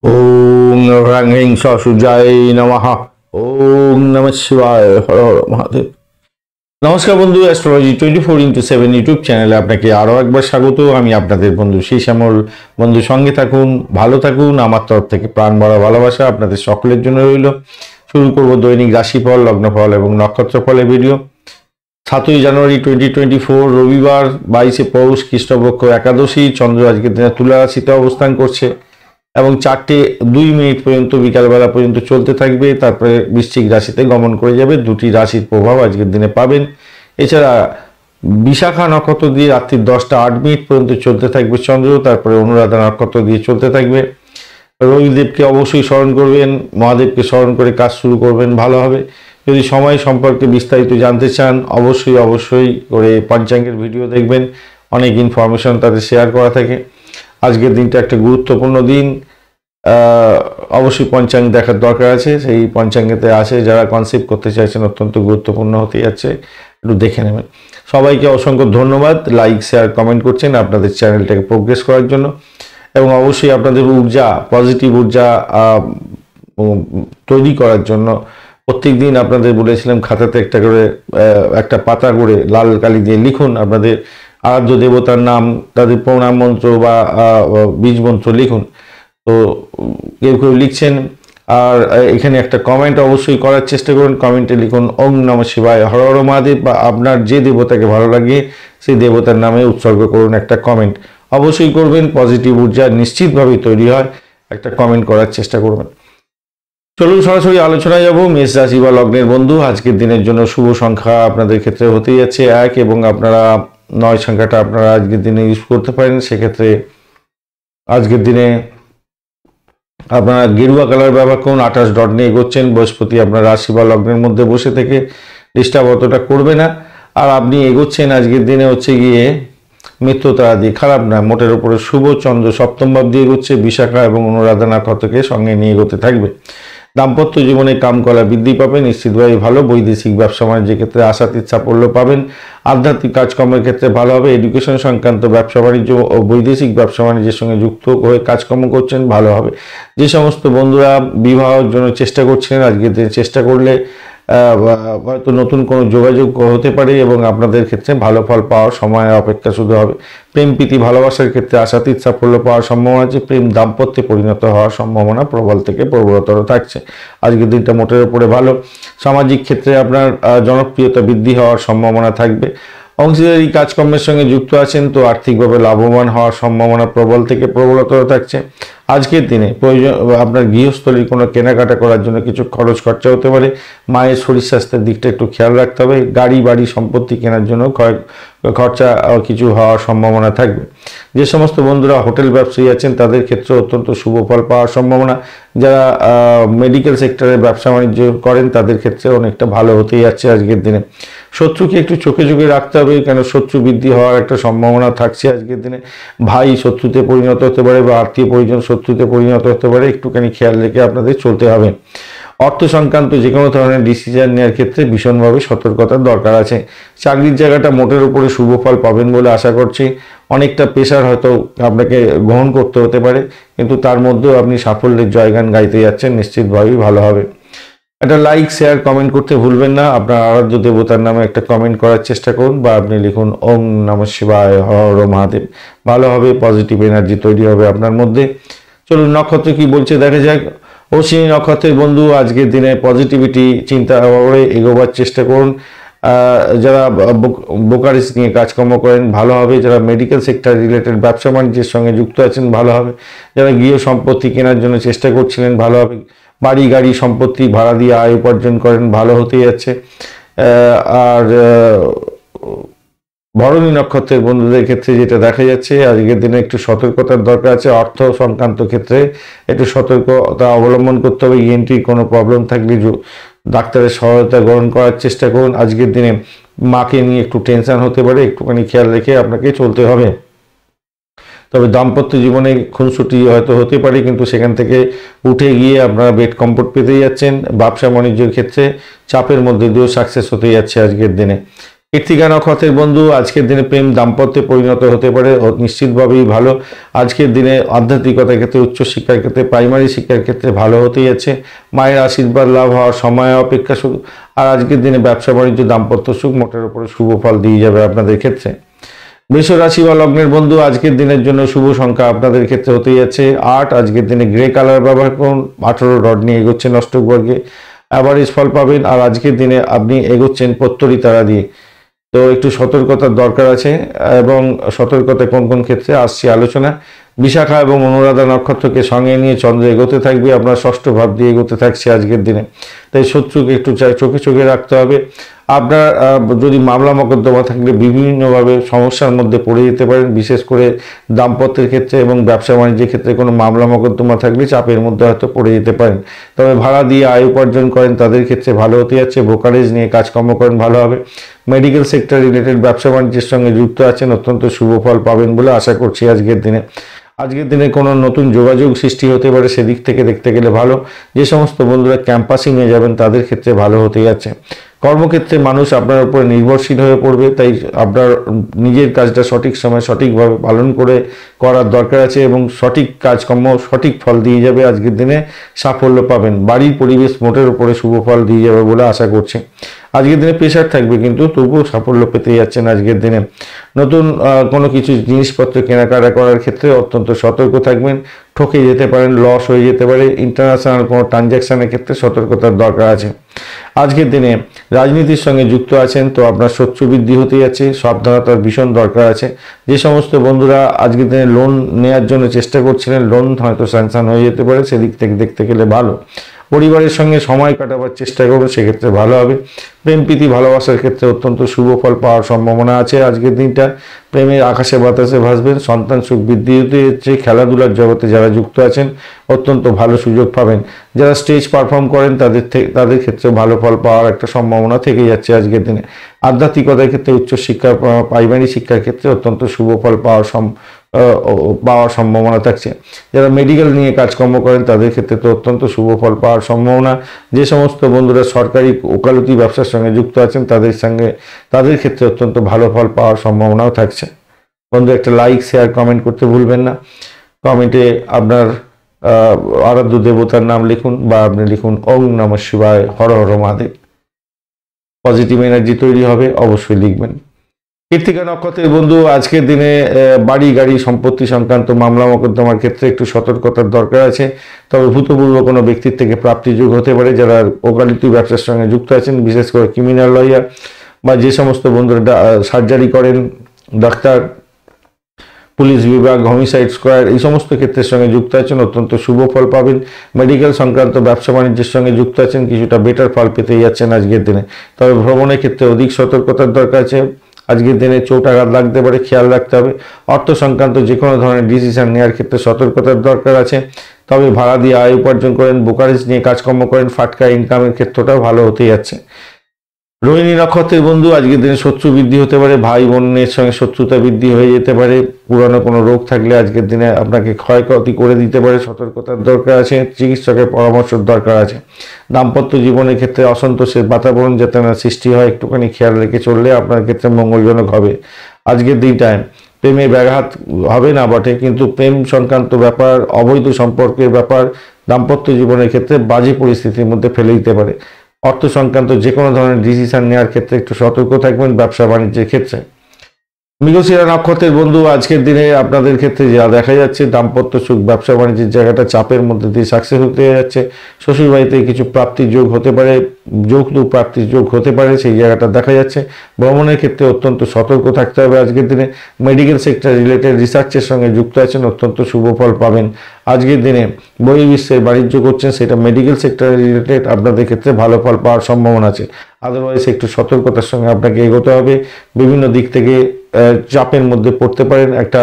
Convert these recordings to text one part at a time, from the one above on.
ओम ह्रीं ससुजाय नमः। ओम नमः शिवाय। हर हर महादेव। नमस्कार बंधु, एस्ट्रोलॉजी 24x7 ইউটিউব চ্যানেলে আপনাকে আরও একবার স্বাগত। আমি আপনাদের বন্ধু শ্যামল। বন্ধু সঙ্গে থাকুন, ভালো থাকুন। আমার তরফ থেকে প্রাণ ভরা ভালোবাসা আপনাদের সকলের জন্য রইল। শুরু করব দৈনিক রাশিফল, লগ্নফল এবং নক্ষত্রফলের ভিডিও। 7ই জানুয়ারি 2024 রবিবার, 22শে পৌষ, কৃষ্ণপক্ষ একাদশী। চন্দ্র আজকের দিনে তুলা রাশিতে অবস্থান করছে এবং 4:02 পর্যন্ত বিকালবেলা পর্যন্ত চলতে থাকবে। তারপরে বৃশ্চিক রাশিতে গমন করে যাবে। দুটি রাশির প্রভাব আজকের দিনে পাবেন। এছাড়া বিশাখা নক্ষত্র দিয়ে রাত্রি 10:08 পর্যন্ত চলতে থাকবে চন্দ্র। তারপরে অনুরাধা নক্ষত্র দিয়ে চলতে থাকবে। রবিদেবকে অবশ্যই স্মরণ করবেন, মহাদেবকে স্মরণ করে কাজ শুরু করবেন, ভালো হবে। যদি সময় সম্পর্কে বিস্তারিত জানতে চান অবশ্যই করে পঞ্চাঙ্গের ভিডিও দেখবেন, অনেক ইনফরমেশন তাদের শেয়ার করা থাকে। আজকের দিনটা একটা গুরুত্বপূর্ণ দিন, অবশ্যই পঞ্চাঙ্গ দেখার দরকার আছে। সেই পঞ্চাঙ্গেতে আছে যারা কনসেপ্ট করতে চাইছেন, অত্যন্ত গুরুত্বপূর্ণ হতে যাচ্ছে, একটু দেখে নেবেন। সবাইকে অসংখ্য ধন্যবাদ, লাইক শেয়ার কমেন্ট করছেন আপনাদের চ্যানেলটাকে প্রোগ্রেস করার জন্য। এবং অবশ্যই আপনাদের ঊর্জা, পজিটিভ ঊর্জা তৈরি করার জন্য প্রত্যেক দিন আপনাদের বলেছিলাম খাতাতে একটা পাতা করে লাল কালি দিয়ে লিখুন আপনাদের আরাধ্য দেবতার নাম, তাদের প্রণাম মন্ত্র বা বীজ মন্ত্র লিখুন। তো কেউ লিখছেন, আর এখানে একটা কমেন্ট অবশ্যই করার চেষ্টা করুন। কমেন্টে লিখুন ওম নমঃ শিবায়, হর হর মহাদেব, বা আপনার যে দেবতাকে ভালো লাগে সেই দেবতার নামে উৎসর্গ করুন একটা কমেন্ট। অবশ্যই করবেন, পজিটিভ ঊর্জা নিশ্চিতভাবেই তৈরি হয়। একটা কমেন্ট করার চেষ্টা করবেন। চলুন সরাসরি আলোচনায় যাব। মেষ রাশি বা লগ্নের বন্ধু, আজকের দিনের জন্য শুভ সংখ্যা আপনাদের ক্ষেত্রে হতেই যাচ্ছে 1, এবং আপনারা 9 সংখ্যাটা আপনারা আজকের দিনে ইউজ করতে পারেন। সেক্ষেত্রে আজকের দিনে আপনারা গেরুয়া কালার ব্যবহার করুন। 28 ডট নিয়ে এগোচ্ছেন। বৃহস্পতি আপনার রাশি বা লগ্নের মধ্যে বসে থেকে ডিস্টার্ব অতটা করবে না। আর আপনি এগোচ্ছেন আজকের দিনে হচ্ছে গিয়ে মিত্রতারা দিয়ে, খারাপ না, মোটের উপরে শুভ। চন্দ্র সপ্তম ভাব দিয়ে এগোচ্ছে, বিশাখা এবং অনুরাধা নক্ষত্রকে সঙ্গে নিয়ে এগোতে থাকবে। দাম্পত্য জীবনে কামকলা বৃদ্ধি পাবে, নিশ্চিতভাবে ভালো। বৈদেশিক ব্যবসা বাণিজ্যের ক্ষেত্রে আশাতীত সাফল্য পাবেন। আধ্যাত্মিক কাজকর্মের ক্ষেত্রে ভালো হবে। এডুকেশন সংক্রান্ত ব্যবসা বাণিজ্য ও বৈদেশিক ব্যবসা বাণিজ্যের সঙ্গে যুক্ত হয়ে কাজকর্ম করছেন, ভালো হবে। যে সমস্ত বন্ধুরা বিবাহের জন্য চেষ্টা করছিলেন, আজকের দিনে চেষ্টা করলে হয়তো নতুন কোনো যোগাযোগ হতে পারে এবং আপনাদের ক্ষেত্রে ভালো ফল পাওয়ার সময় অপেক্ষা শুধু হবে। প্রেম প্রীতি ভালোবাসার ক্ষেত্রে আশাতীত সাফল্য পাওয়ার সম্ভাবনা আছে। প্রেম দাম্পত্যে পরিণত হওয়ার সম্ভাবনা প্রবল থেকে প্রবলতর থাকছে। আজকের দিনটা মোটের উপরে ভালো। সামাজিক ক্ষেত্রে আপনার জনপ্রিয়তা বৃদ্ধি হওয়ার সম্ভাবনা থাকবে। অংশীদারি কাজকর্মের সঙ্গে যুক্ত আছেন তো আর্থিকভাবে লাভবান হওয়ার সম্ভাবনা প্রবল থেকে প্রবলতর থাকছে। আজকের দিনে প্রয়োজন আপনার গৃহস্থলীর কোনো কেনাকাটা করার জন্য কিছু খরচ খরচা হতে পারে। মায়ের শরীর স্বাস্থ্যের দিকটা একটু খেয়াল রাখতে হবে। গাড়ি বাড়ি সম্পত্তি কেনার জন্য খরচা কিছু হওয়ার সম্ভাবনা থাকবে। যে সমস্ত বন্ধুরা হোটেল ব্যবসায়ী আছেন তাদের ক্ষেত্রে অত্যন্ত শুভ ফল পাওয়ার সম্ভাবনা। যারা মেডিকেল সেক্টরে ব্যবসা বাণিজ্য করেন তাদের ক্ষেত্রে অনেকটা ভালো হতেই যাচ্ছে আজকের দিনে। শত্রুকে একটু চোখে রাখতে হবে, কেন শত্রু বৃদ্ধি হওয়ার একটা সম্ভাবনা থাকছে আজকের দিনে। ভাই শত্রুতে পরিণত হতে পারে বা আত্মীয় পরিজন শত্রুতে পরিণত হতে পারে, একটুখানি খেয়াল রেখে আপনাদের চলতে হবে। অর্থ সংক্রান্ত যে কোনো ধরনের ডিসিশন নেওয়ার ক্ষেত্রে ভীষণভাবে সতর্কতার দরকার আছে। চাকরির জায়গাটা মোটের উপরে শুভ ফল পাবেন বলে আশা করছি। অনেকটা প্রেশার হয়তো আপনাকে গ্রহণ করতে হতে পারে, কিন্তু তার মধ্যেও আপনি সাফল্যের জয়গান গাইতে যাচ্ছেন, নিশ্চিতভাবেই ভালো হবে। একটা লাইক শেয়ার কমেন্ট করতে ভুলবেন না। আপনার আরাধ্য দেবতার নামে একটা কমেন্ট করার চেষ্টা করুন, বা আপনি লিখুন ওম নমঃ শিবায়, হর হর মহাদেব, ভালো হবে। পজিটিভ এনার্জি তৈরি হবে আপনার মধ্যে। চলুন নক্ষত্র কি বলছে দেখা যাক। অশ্বিনী নক্ষত্রের বন্ধু, আজকের দিনে পজিটিভিটি চিন্তা করে এগোবার চেষ্টা করুন। যারা ব্রোকারেজ নিয়ে কাজকর্ম করেন ভালো হবে। যারা মেডিকেল সেক্টর রিলেটেড ব্যবসা বাণিজ্যের সঙ্গে যুক্ত আছেন ভালো হবে। যারা গৃহ সম্পত্তি কেনার জন্য চেষ্টা করছিলেন ভালো হবে। বাড়ি গাড়ি সম্পত্তি ভাড়া দিয়ে আয় উপার্জন করেন, ভালো হতে যাচ্ছে। আর ভরণী নক্ষত্রের বন্ধুদের ক্ষেত্রে যেটা দেখা যাচ্ছে আজকের দিনে একটু সতর্কতার দরকার আছে। অর্থ সংক্রান্ত ক্ষেত্রে একটু সতর্কতা অবলম্বন করতে হবে। ইএনটির কোনো প্রবলেম থাকলে ডাক্তারের সহায়তা গ্রহণ করার চেষ্টা করুন। আজকের দিনে মাকে নিয়ে একটু টেনশন হতে পারে, একটুখানি খেয়াল রেখে আপনাকে চলতে হবে। তবে দাম্পত্য জীবনে খুনসুটি হয়তো হতে পারে, কিন্তু সেখান থেকে উঠে গিয়ে আপনারা বেড কমফোর্ট পেতে যাচ্ছেন। ব্যবসা বাণিজ্যের ক্ষেত্রে চাপের মধ্যে দিয়েও সাকসেস হতে যাচ্ছে আজকের দিনে। কৃত্তিকা নক্ষত্রের বন্ধু, আজকের দিনে প্রেম দাম্পত্যে পরিণত হতে পারে, নিশ্চিতভাবেই ভালো। আজকের দিনে আধ্যাত্মিকতার ক্ষেত্রে, উচ্চশিক্ষার ক্ষেত্রে, প্রাইমারি শিক্ষার ক্ষেত্রে ভালো হতেই যাচ্ছে। মায়ের আশীর্বাদ লাভ হওয়ার সময় অপেক্ষা শুধু। আর আজকের দিনে ব্যবসা বাণিজ্য দাম্পত্য সুখ মোটের উপরে শুভ ফল দিয়ে যাবে আপনাদের ক্ষেত্রে। বৃষ রাশি বা লগ্নের বন্ধু, আজকের দিনের জন্য শুভ সংখ্যা আপনাদের ক্ষেত্রে হতে যাচ্ছে 8। আজকের দিনে গ্রে কালার ব্যবহার করুন। 18 রড নিয়ে এগোচ্ছেন অষ্টক বর্গে, অ্যাভারেজ ফল পাবেন। আর আজকের দিনে আপনি এগোচ্ছেন পত্তরি তারা দিয়ে, তো একটু সতর্কতার দরকার আছে। এবং সতর্কতা কোন কোন ক্ষেত্রে আসছে আলোচনা। বিশাখা এবং অনুরাধা নক্ষত্রকে সঙ্গে নিয়ে চন্দ্র এগোতে থাকবে, আপনার ষষ্ঠ ভাব দিয়ে এগোতে থাকছে আজকের দিনে। তাই শত্রুকে একটু চোখে চোখে রাখতে হবে। আপনার যদি মামলা মোকদ্দমা থাকলে বিভিন্নভাবে সমস্যার মধ্যে পড়ে যেতে পারেন, বিশেষ করে দাম্পত্যের ক্ষেত্রে এবং ব্যবসা বাণিজ্যের ক্ষেত্রে কোনো মামলা মোকদ্দমা থাকলে চাপের মধ্যে হয়তো পড়ে যেতে পারেন। তবে ভাড়া দিয়ে আয় উপার্জন করেন তাদের ক্ষেত্রে ভালো হতে যাচ্ছে। ব্রোকারেজ নিয়ে কাজকর্ম করেন ভালো হবে। মেডিকেল সেক্টর রিলেটেড ব্যবসা বাণিজ্যের সঙ্গে যুক্ত আছেন, অত্যন্ত শুভ ফল পাবেন বলে আশা করছি আজকের দিনে। আজকের দিনে কোনো নতুন যোগাযোগ সৃষ্টি হতে পারে, সেদিক থেকে দেখতে গেলে ভালো। যে সমস্ত বন্ধুরা ক্যাম্পাসিংয়ে যাবেন তাদের ক্ষেত্রে ভালো হতে যাচ্ছে। কর্মক্ষেত্রে মানুষ আপনার উপরে নির্ভরশীল হয়ে পড়বে, তাই আপনার নিজের কাজটা সঠিক সময় সঠিকভাবে পালন করে করার দরকার আছে এবং সঠিক কাজকর্ম সঠিক ফল দিয়ে যাবে। আজকের দিনে সাফল্য পাবেন। বাড়ির পরিবেশ মোটের উপরে শুভ ফল দিয়ে যাবে বলে আশা করছি। আজকের দিনে প্রেশার থাকবে, কিন্তু তবুও সাফল্য পেতে যাচ্ছেন আজকের দিনে। নতুন কোনো কিছু জিনিসপত্র কেনাকাটা করার ক্ষেত্রে অত্যন্ত সতর্ক থাকবেন। ঠকে যেতে পারেন, লস হয়ে যেতে পারে। ইন্টারন্যাশনাল কোনো ট্রানজ্যাকশনের ক্ষেত্রে সতর্কতার দরকার আছে। আজকের দিনে রাজনীতির সঙ্গে যুক্ত আছেন, তো আপনার শত্রু বৃদ্ধি হতে যাচ্ছে, সাবধানতার ভীষণ দরকার আছে। যে সমস্ত বন্ধুরা আজকের দিনে লোন নেওয়ার জন্য চেষ্টা করছিলেন, লোন হয়তো স্যাংশন হয়ে যেতে পারে, সেদিক থেকে দেখতে গেলে ভালো। পরিবারের সঙ্গে সময় কাটাবার চেষ্টা করবে, সেক্ষেত্রে ভালো হবে। প্রেম প্রীতি ভালোবাসার ক্ষেত্রে অত্যন্ত শুভ ফল পাওয়ার সম্ভাবনা আছে আজকের দিনটা। প্রেমের আকাশে বাতাসে ভাসবেন, সন্তান সুখ বৃদ্ধি হতে যাচ্ছে। খেলাধুলার জগতে যারা যুক্ত আছেন অত্যন্ত ভালো সুযোগ পাবেন। যারা স্টেজ পারফর্ম করেন তাদের ক্ষেত্রে ভালো ফল পাওয়ার একটা সম্ভাবনা থেকে যাচ্ছে আজকের দিনে। আধ্যাত্মিকতার ক্ষেত্রে, উচ্চশিক্ষা প্রাইমারি শিক্ষার ক্ষেত্রে অত্যন্ত শুভ ফল পাওয়ার সম্ভাবনা থাকছে। যারা মেডিকেল নিয়ে কাজকর্ম করেন তাদের ক্ষেত্রে তো অত্যন্ত শুভ ফল পাওয়ার সম্ভাবনা। যে সমস্ত বন্ধুরা সরকারি ওকালতি ব্যবসার সঙ্গে যুক্ত আছেন তাদের ক্ষেত্রে অত্যন্ত ভালো ফল পাওয়ার সম্ভাবনাও থাকছে। বন্ধু, একটা লাইক শেয়ার কমেন্ট করতে ভুলবেন না। কমেন্টে আপনার আরাধ্য দেবতার নাম লিখুন, বা আপনি লিখুন ওম নমঃ শিবায়, হর হর মহাদেব। পজিটিভ এনার্জি তৈরি হবে, অবশ্যই লিখবেন। কৃত্তিকা নক্ষত্রের বন্ধু, আজকের দিনে বাড়ি গাড়ি সম্পত্তি সংক্রান্ত মামলা মোকদ্দমার ক্ষেত্রে একটু সতর্কতার দরকার আছে। তবে ভূতপূর্ব কোনো ব্যক্তির থেকে প্রাপ্তি যোগ হতে পারে। যারা ওকালতি ব্যবসার সঙ্গে যুক্ত আছেন, বিশেষ করে ক্রিমিনাল লয়ার বা যে সমস্ত বন্ধুরা সার্জারি করেন, ডাক্তার, পুলিশ বিভাগ, হোমিসাইড স্কোয়াড, এই সমস্ত ক্ষেত্রের সঙ্গে যুক্ত আছেন, অত্যন্ত শুভ ফল পাবেন। মেডিকেল সংক্রান্ত ব্যবসা বাণিজ্যের সঙ্গে যুক্ত আছেন, কিছুটা বেটার ফল পেতে যাচ্ছেন আজকের দিনে। তবে ভ্রমণের ক্ষেত্রে অধিক সতর্কতার দরকার আছে। আজকের দিনে চোট আঘাত লাগতে পারে, খেয়াল রাখতে হবে। অর্থ সংক্রান্ত যে কোনো ধরনের ডিসিশন নেওয়ার ক্ষেত্রে সতর্কতার দরকার আছে। তবে ভাড়া দিয়ে আয় উপার্জন করেন, ব্রোকারেজ নিয়ে কাজকর্ম করেন, ফাটকা ইনকামের ক্ষেত্রটাও ভালো হতে যাচ্ছে। রোহিণী নক্ষত্রের বন্ধু, আজকের দিনে শত্রু বৃদ্ধি হতে পারে, ভাই বোনের সঙ্গে শত্রুতা বৃদ্ধি হয়ে যেতে পারে। পুরানো কোনো রোগ থাকলে আজকের দিনে আপনাকে ক্ষয়ক্ষতি করে দিতে পারে, সতর্কতার দরকার আছে। চিকিৎসকের পরামর্শের দরকার আছে। দাম্পত্য জীবনের ক্ষেত্রে অসন্তোষের বাতাবরণ যাতে না সৃষ্টি হয়, একটুখানি খেয়াল রেখে চললে আপনার ক্ষেত্রে মঙ্গলজনক হবে। আজকের দিনটায় প্রেমে ব্যাঘাত হবে না বটে, কিন্তু প্রেম সংক্রান্ত ব্যাপার, অবৈধ সম্পর্কের ব্যাপার দাম্পত্য জীবনের ক্ষেত্রে বাজে পরিস্থিতির মধ্যে ফেলে দিতে পারে। অর্থ সংক্রান্ত যে কোনো ধরনের ডিসিশন নেওয়ার ক্ষেত্রে একটু সতর্ক থাকবেন ব্যবসা বাণিজ্যের ক্ষেত্রে। মৃগশিরা নক্ষত্রের বন্ধু, আজকের দিনে আপনাদের ক্ষেত্রে যা দেখা যাচ্ছে, দাম্পত্য সুখ ব্যবসা বাণিজ্যের জায়গাটা চাপের মধ্যে দিয়ে সাকসেস হতে যাচ্ছে। শ্বশুরবাড়িতে কিছু প্রাপ্তির যোগ হতে পারে, যৌতুক প্রাপ্তির যোগ হতে পারে, সেই জায়গাটা দেখা যাচ্ছে। ভ্রমণের ক্ষেত্রে অত্যন্ত সতর্ক থাকতে হবে আজকের দিনে। মেডিকেল সেক্টর রিলেটেড রিসার্চের সঙ্গে যুক্ত আছেন, অত্যন্ত শুভ ফল পাবেন। আজকের দিনে বহির্বিশ্বের বাণিজ্য করছেন, সেটা মেডিকেল সেক্টর রিলেটেড, আপনাদের ক্ষেত্রে ভালো ফল পাওয়ার সম্ভাবনা আছে। আদারওয়াইজ একটু সতর্কতার সঙ্গে আপনাকে এগোতে হবে। বিভিন্ন দিক থেকে চাপের মধ্যে পড়তে পারেন, একটা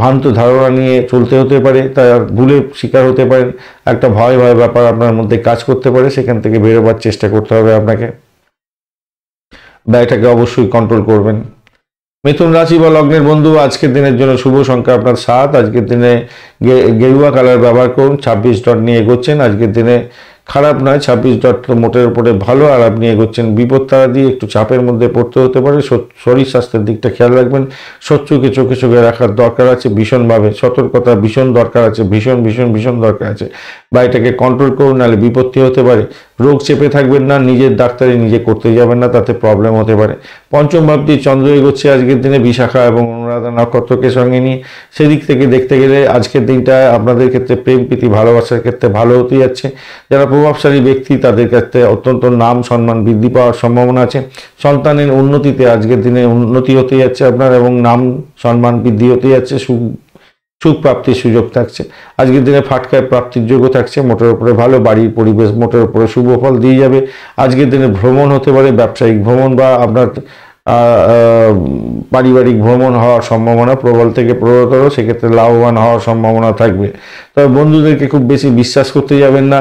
ভ্রান্ত ধারণা নিয়ে চলতে হতে পারে, তার ভুলের শিকার হতে পারেন। একটা ভয় ব্যাপার আপনার মধ্যে কাজ করতে পারে, সেখান থেকে বেরোবার চেষ্টা করতে হবে আপনাকে। ব্যয়টাকে অবশ্যই কন্ট্রোল করবেন। মিথুন রাশি বা লগ্নের বন্ধু, আজকের দিনের জন্য শুভ সংখ্যা আপনার 7। আজকের দিনে গেরুয়া কালার ব্যবহার করুন, 26 ডট নিয়ে এগোচ্ছেন। আজকের দিনে খারাপ নয়, 26 ডট তো মোটের উপরে ভালো। আর আপনি এগোচ্ছেন বিপদ তারা দিয়ে, একটু চাপের মধ্যে পড়তে হতে পারে। শরীর স্বাস্থ্যের দিকটা খেয়াল রাখবেন। শত্রুকে চোখে চোখে রাখার দরকার আছে ভীষণভাবে, সতর্কতা ভীষণ দরকার আছে, ভীষণ ভীষণ ভীষণ দরকার আছে। বা এটাকে কন্ট্রোল করুন, নাহলে বিপত্তি হতে পারে। রোগ চেপে থাকবেন না, নিজের ডাক্তারি নিজে করতে যাবেন না, তাতে প্রবলেম হতে পারে। পঞ্চম ভাবটি চন্দ্র এগোচ্ছে আজকের দিনে বিশাখা এবং অনুরাধা নক্ষত্রকে সঙ্গে নিয়ে। সেদিক থেকে দেখতে গেলে আজকের দিনটা আপনাদের ক্ষেত্রে প্রেম প্রীতি ভালোবাসার ক্ষেত্রে ভালো হতে যাচ্ছে। যারা প্রভাবশালী ব্যক্তি তাদের ক্ষেত্রে অত্যন্ত নাম সম্মান বৃদ্ধি পাওয়ার সম্ভাবনা আছে। সন্তানের উন্নতিতে আজকের দিনে উন্নতি হতে যাচ্ছে আপনার, এবং নাম সম্মান বৃদ্ধি হতে যাচ্ছে। সুখ প্রাপ্তির সুযোগ থাকছে আজকের দিনে। ফাটকায় প্রাপ্তির যোগ্য থাকছে, মোটের উপরে ভালো। বাড়ির পরিবেশ মোটের উপরে শুভ ফল দিয়ে যাবে। আজকের দিনে ভ্রমণ হতে পারে, ব্যবসায়িক ভ্রমণ বা আপনার পারিবারিক ভ্রমণ হওয়ার সম্ভাবনা প্রবল থেকে প্রবলতর, সেক্ষেত্রে লাভবান হওয়ার সম্ভাবনা থাকবে। তবে বন্ধুদেরকে খুব বেশি বিশ্বাস করতে যাবেন না,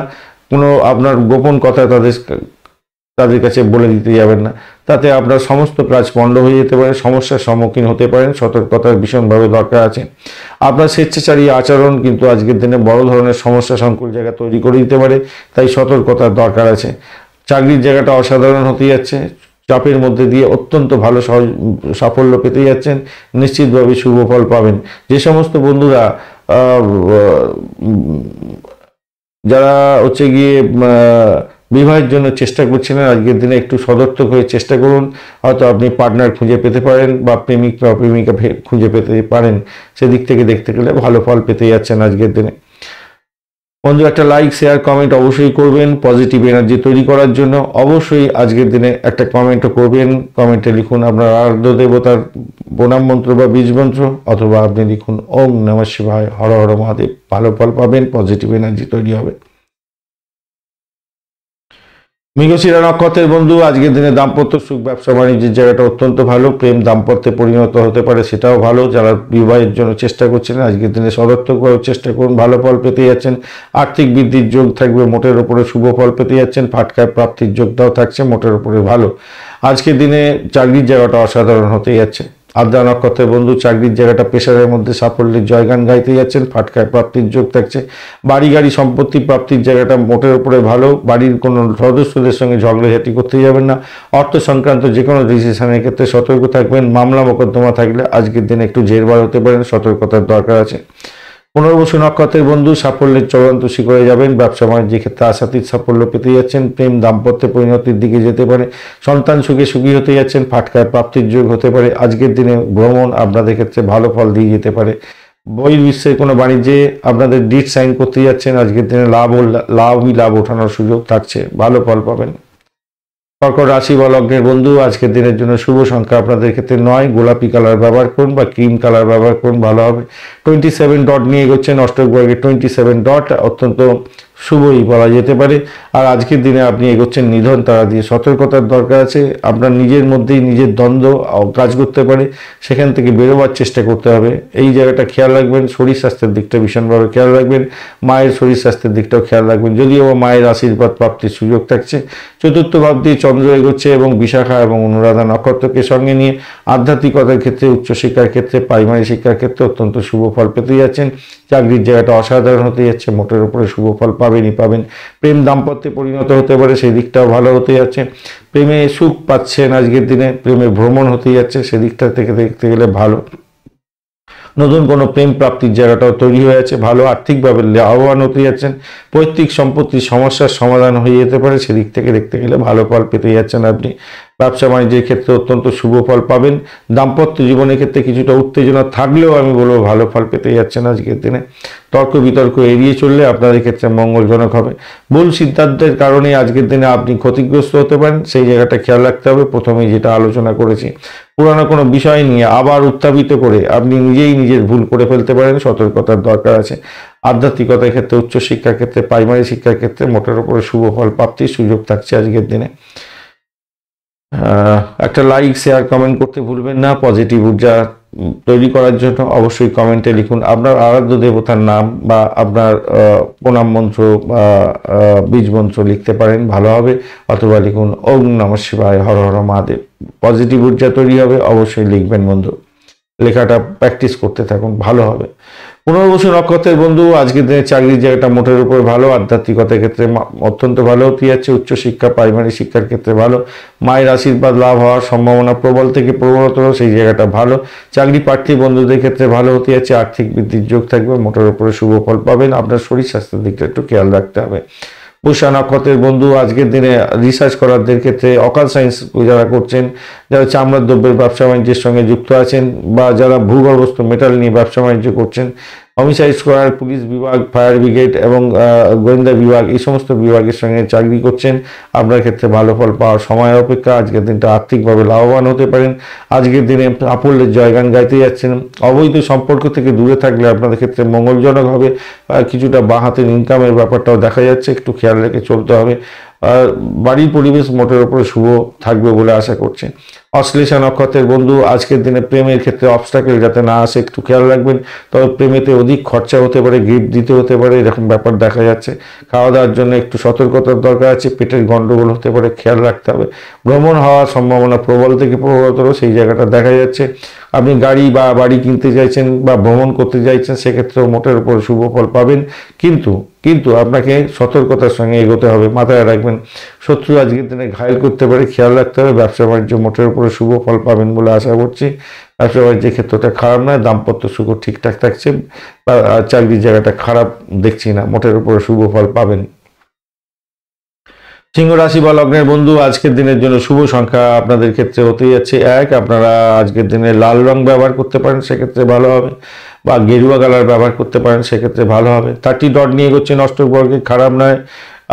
কোনো আপনার গোপন কথা তাদের কাছে বলে দিতে যাবেন না, তাতে আপনার সমস্ত কাজ পণ্ড হয়ে যেতে পারে, সমস্যার সম্মুখীন হতে পারেন। সতর্কতার ভীষণভাবে দরকার আছে। আপনার স্বেচ্ছাচারী আচরণ কিন্তু আজকের দিনে বড় ধরনের সমস্যা সংকুল জায়গা তৈরি করে দিতে পারে, তাই সতর্কতার দরকার আছে। চাকরির জায়গাটা অসাধারণ হতে যাচ্ছে, চাপের মধ্যে দিয়ে অত্যন্ত ভালো সাফল্য পেতে যাচ্ছেন, নিশ্চিতভাবে শুভ ফল পাবেন। যে সমস্ত বন্ধুরা যারা হচ্ছে গিয়ে বিবাহের জন্য চেষ্টা করছিলেন, আজকের দিনে একটু সদর্থক হয়ে চেষ্টা করুন। হয়তো আপনি পার্টনার খুঁজে পেতে পারেন বা প্রেমিক বা প্রেমিকা খুঁজে পেতে পারেন। সেদিক থেকে দেখতে গেলে ভালো ফল পেতে যাচ্ছেন আজকের দিনে। বন্ধু, একটা লাইক শেয়ার কমেন্ট অবশ্যই করবেন পজিটিভ এনার্জি তৈরি করার জন্য। অবশ্যই আজকের দিনে একটা কমেন্টও করবেন। কমেন্টে লিখুন আপনার আরাধ্য দেবতার প্রণাম মন্ত্র বা বীজ মন্ত্র, অথবা আপনি লিখুন ওম নমঃ শিবায়, হর হর মহাদেব। ভালো ফল পাবেন, পজিটিভ এনার্জি তৈরি হবে। মৃগশিরা নক্ষত্রের বন্ধু, আজকের দিনে দাম্পত্য সুখ ব্যবসা বাণিজ্যের জায়গাটা অত্যন্ত ভালো। প্রেম দাম্পত্যে পরিণত হতে পারে, সেটাও ভালো। যারা বিবাহের জন্য চেষ্টা করছেন আজকের দিনে সদর্থকভাবে চেষ্টা করুন, ভালো ফল পেতে যাচ্ছেন। আর্থিক বৃদ্ধির যোগ থাকবে, মোটের উপরে শুভ ফল পেতে যাচ্ছেন। ফাটকায় প্রাপ্তির যোগটাও থাকছে, মোটের উপরে ভালো। আজকের দিনে চাকরির জায়গাটা অসাধারণ হতে যাচ্ছে। আদ্রা নক্ষত্রের বন্ধু, চাকরির জায়গাটা পেশারের মধ্যে সাফল্যের জয়গান গাইতে যাচ্ছেন। ফাটকায় প্রাপ্তির যোগ থাকছে। বাড়ি গাড়ি সম্পত্তি প্রাপ্তির জায়গাটা মোটের উপরে ভালো। বাড়ির কোনো সদস্যদের সঙ্গে ঝগড়াঝাটি করতে যাবেন না। অর্থ সংক্রান্ত যে কোনো ডিসিশনের ক্ষেত্রে সতর্ক থাকবেন। মামলা মোকদ্দমা থাকলে আজকের দিনে একটু জেরবার হতে পারেন, সতর্কতার দরকার আছে। পুনর্বসু নক্ষত্রের বন্ধু, সাফল্যের চূড়ান্ত শিখরে যাবেন। ব্যবসা বাণিজ্যের ক্ষেত্রে আশাতীত সাফল্য পেতে যাচ্ছেন। প্রেম দাম্পত্যে পরিণতির দিকে যেতে পারে। সন্তান সুখে সুখী হতে যাচ্ছেন। ফাটকায় প্রাপ্তির যোগ হতে পারে। আজকের দিনে ভ্রমণ আপনাদের ক্ষেত্রে ভালো ফল দিয়ে যেতে পারে। বহির্বিশ্বের কোনো বাণিজ্যে আপনাদের ডিড সাইন করতে যাচ্ছেন। আজকের দিনে লাভ ওঠানোর সুযোগ থাকছে, ভালো ফল পাবেন। কর্কট রাশি বা লগ্নের বন্ধু, আজকের দিনের জন্য শুভ সংখ্যা আপনাদের ক্ষেত্রে 9। গোলাপি কালার ব্যবহার করুন বা ক্রিম কালার ব্যবহার করুন, ভালো হবে। 27 ডট নিয়ে এগোচ্ছেন অষ্টক বর্গের 27 ডট, অত্যন্ত শুভই বলা যেতে পারে। আর আজকের দিনে আপনি এগোচ্ছেন নিধন তারা দিয়ে। সতর্কতার দরকার আছে। আপনার নিজের মধ্যেই নিজের দ্বন্দ্ব কাজ করতে পারে, সেখান থেকে বেরোবার চেষ্টা করতে হবে। এই জায়গাটা খেয়াল রাখবেন। শরীর স্বাস্থ্যের দিকটা ভীষণভাবে খেয়াল রাখবেন। মায়ের শরীর স্বাস্থ্যের দিকটাও খেয়াল রাখবেন, যদিও মায়ের আশীর্বাদ প্রাপ্তির সুযোগ থাকছে। চতুর্থ ভাব দিয়ে চন্দ্র এগোচ্ছে এবং বিশাখা এবং অনুরাধা নক্ষত্রকে সঙ্গে নিয়ে আধ্যাত্মিকতার ক্ষেত্রে, উচ্চশিক্ষার ক্ষেত্রে, প্রাইমারি শিক্ষার ক্ষেত্রে অত্যন্ত শুভ ফল পেতে যাচ্ছেন। চাকরির জায়গাটা অসাধারণ হতে যাচ্ছে, মোটের উপরে শুভ ফল পাবেনই পাবেন। প্রেম দাম্পত্যে পরিণত হতে পারে, সেই দিকটাও ভালো হতে যাচ্ছে। প্রেমে সুখ পাচ্ছেন আজকের দিনে। প্রেমে ভ্রমণ হতে যাচ্ছে, সেদিকটা থেকে দেখতে গেলে ভালো। নতুন কোনো প্রেম প্রাপ্তির জায়গাটাও তৈরি হয়ে আছে, ভালো। আর্থিকভাবে লাভবান হতে যাচ্ছেন। পৈতৃক সম্পত্তির সমস্যার সমাধান হয়ে যেতে পারে, সেদিক থেকে দেখতে গেলে ভালো ফল পেতে যাচ্ছেন আপনি। ব্যবসা বাণিজ্যের ক্ষেত্রে অত্যন্ত শুভ ফল পাবেন। দাম্পত্য জীবনের ক্ষেত্রে কিছুটা উত্তেজনা থাকলেও আমি বলবো ভালো ফল পেতে যাচ্ছেন আজকের দিনে। তর্ক বিতর্ক এড়িয়ে চললে আপনাদের ক্ষেত্রে মঙ্গলজনক হবে। ভুল সিদ্ধান্তের কারণে আজকের দিনে আপনি ক্ষতিগ্রস্ত হতে পারেন, সেই জায়গাটা খেয়াল রাখতে হবে। প্রথমেই যেটা আলোচনা করেছি, পুরানো কোনো বিষয় নিয়ে আবার উত্থাপিত করে আপনি নিজেই নিজের ভুল করে ফেলতে পারেন, সতর্কতার দরকার আছে। আধ্যাত্মিকতার ক্ষেত্রে, উচ্চশিক্ষার ক্ষেত্রে, প্রাইমারি শিক্ষার ক্ষেত্রে মোটের উপরে শুভ ফল প্রাপ্তির সুযোগ থাকছে আজকের দিনে। একটা লাইক শেয়ার কমেন্ট করতে ভুলবেন না। পজিটিভ ঊর্জা তৈরি করার জন্য অবশ্যই কমেন্টে লিখুন আপনার আরাধ্য দেবতার নাম বা আপনার প্রণাম মন্ত্র বা বীজ মন্ত্র লিখতে পারেন, ভালো হবে। অথবা লিখুন ওম নমঃ শিবায়, হর হর মহাদেব। পজিটিভ ঊর্জা তৈরি হবে, অবশ্যই লিখবেন বন্ধু। লেখাটা প্র্যাকটিস করতে থাকুন, ভালো হবে। পুনর্বসু নক্ষত্রের বন্ধু আজকের দিনে চাকরির জায়গাটা মোটের উপর ভালো, আধ্যাত্মিকতার ক্ষেত্রে অত্যন্ত ভালো হতে যাচ্ছে, উচ্চশিক্ষা প্রাইমারি শিক্ষার ক্ষেত্রে ভালো, মায়ের আশীর্বাদ লাভ হওয়ার সম্ভাবনা প্রবল থেকে প্রবলতর, সেই জায়গাটা ভালো। চাকরি প্রার্থী বন্ধুদের ক্ষেত্রে ভালো হতে যাচ্ছে, আর্থিক বৃদ্ধির যোগ থাকবে, মোটের উপরে শুভ ফল পাবেন। আপনার শরীর স্বাস্থ্যের দিকটা একটু খেয়াল রাখতে হবে। পুষ্যা নক্ষত্রের বন্ধু আজকের দিনে রিসার্চ করারদের ক্ষেত্রে, অকাল সায়েন্স যারা করছেন, যারা চামড়ার দ্রব্যের ব্যবসা বাণিজ্যের সঙ্গে যুক্ত আছেন, বা যারা ভূগর্ভস্থ মেটাল নিয়ে ব্যবসা বাণিজ্য করছেন, হোমিসাইড স্কোয়াড, পুলিশ বিভাগ, ফায়ার ব্রিগেড এবং গোয়েন্দা বিভাগ, এই সমস্ত বিভাগের সঙ্গে চাকরি করছেন, আপনার ক্ষেত্রে ভালো ফল পাওয়ার সময় অপেক্ষা। আজকের দিনটা আর্থিকভাবে লাভবান হতে পারেন। আজকের দিনে সাফল্যের জয়গান গাইতে যাচ্ছেন। অবৈধ সম্পর্ক থেকে দূরে থাকলে আপনাদের ক্ষেত্রে মঙ্গলজনক হবে। কিছুটা বাঁ হাতের ইনকামের ব্যাপারটাও দেখা যাচ্ছে, একটু খেয়াল রেখে চলতে হবে। বাড়ির পরিবেশ মোটের উপরে শুভ থাকবে বলে আশা করছি। অশ্লেষা নক্ষত্রের বন্ধু আজকের দিনে প্রেমের ক্ষেত্রে অবস্টাকেল যাতে না আসে একটু খেয়াল রাখবেন। তবে প্রেমেতে অধিক খরচা হতে পারে, গিফট দিতে হতে পারে, এরকম ব্যাপার দেখা যাচ্ছে। খাওয়া দাওয়ার জন্য একটু সতর্কতার দরকার আছে, পেটের গন্ডগোল হতে পারে, খেয়াল রাখতে হবে। ভ্রমণ হওয়ার সম্ভাবনা প্রবল থেকে প্রবলতর, সেই জায়গাটা দেখা যাচ্ছে। আপনি গাড়ি বা বাড়ি কিনতে চাইছেন বা ভ্রমণ করতে চাইছেন, সেক্ষেত্রেও মোটের উপর শুভ ফল পাবেন। কিন্তু আপনাকে সতর্কতার সঙ্গে এগোতে হবে, মাথায় রাখবেন। শত্রু আজকের দিনে ঘায়েল করতে পারে, খেয়াল রাখতে হবে। ব্যবসা বাণিজ্য মোটের উপরে শুভ ফল পাবেন বলে আশা করছি। ব্যবসা বাণিজ্যের ক্ষেত্রটা খারাপ নয়, দাম্পত্য সুখ ঠিকঠাক থাকছে, চাকরির জায়গাটা খারাপ দেখছি না, মোটের উপরে শুভ ফল পাবেন। সিংহ রাশি বা লগ্নের বন্ধু আজকের দিনের জন্য শুভ সংখ্যা আপনাদের ক্ষেত্রে হতে যাচ্ছে 1। আপনারা আজকের দিনে লাল রং ব্যবহার করতে পারেন, সেক্ষেত্রে ভালো হবে, বা গেরুয়া কালার ব্যবহার করতে পারেন, সেক্ষেত্রে ভালো হবে। 30 ডট নিয়ে এগোচ্ছেন অষ্টক বর্গে, খারাপ নয়।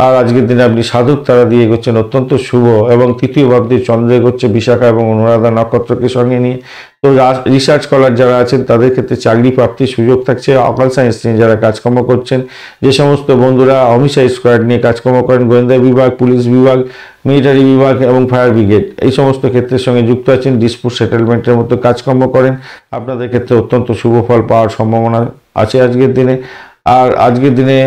আর আজকের দিনে আপনি সাধক তারা দিয়ে এগোচ্ছেন, অত্যন্ত শুভ। এবং তৃতীয় ভাবটি চন্দ্র এগোচ্ছে বিশাখা এবং অনুরাধা নক্ষত্রকে সঙ্গে নিয়ে। তো রিসার্চ স্কলার যারা আছেন তাদের ক্ষেত্রে চাকরি প্রাপ্তির সুযোগ থাকছে। অকাল সায়েন্স নিয়ে যারা কাজকর্ম করছেন, যে সমস্ত বন্ধুরা হোমিসাইড স্কোয়াড নিয়ে কাজকর্ম করেন, গোয়েন্দা বিভাগ, পুলিশ বিভাগ, মিলিটারি বিভাগ এবং ফায়ার ব্রিগেড, এই সমস্ত ক্ষেত্রের সঙ্গে যুক্ত আছেন, ডিসপুট সেটেলমেন্টের মতো কাজকর্ম করেন, আপনাদের ক্ষেত্রে অত্যন্ত শুভ ফল পাওয়ার সম্ভাবনা আছে আজকের দিনে। আর আজকের দিনে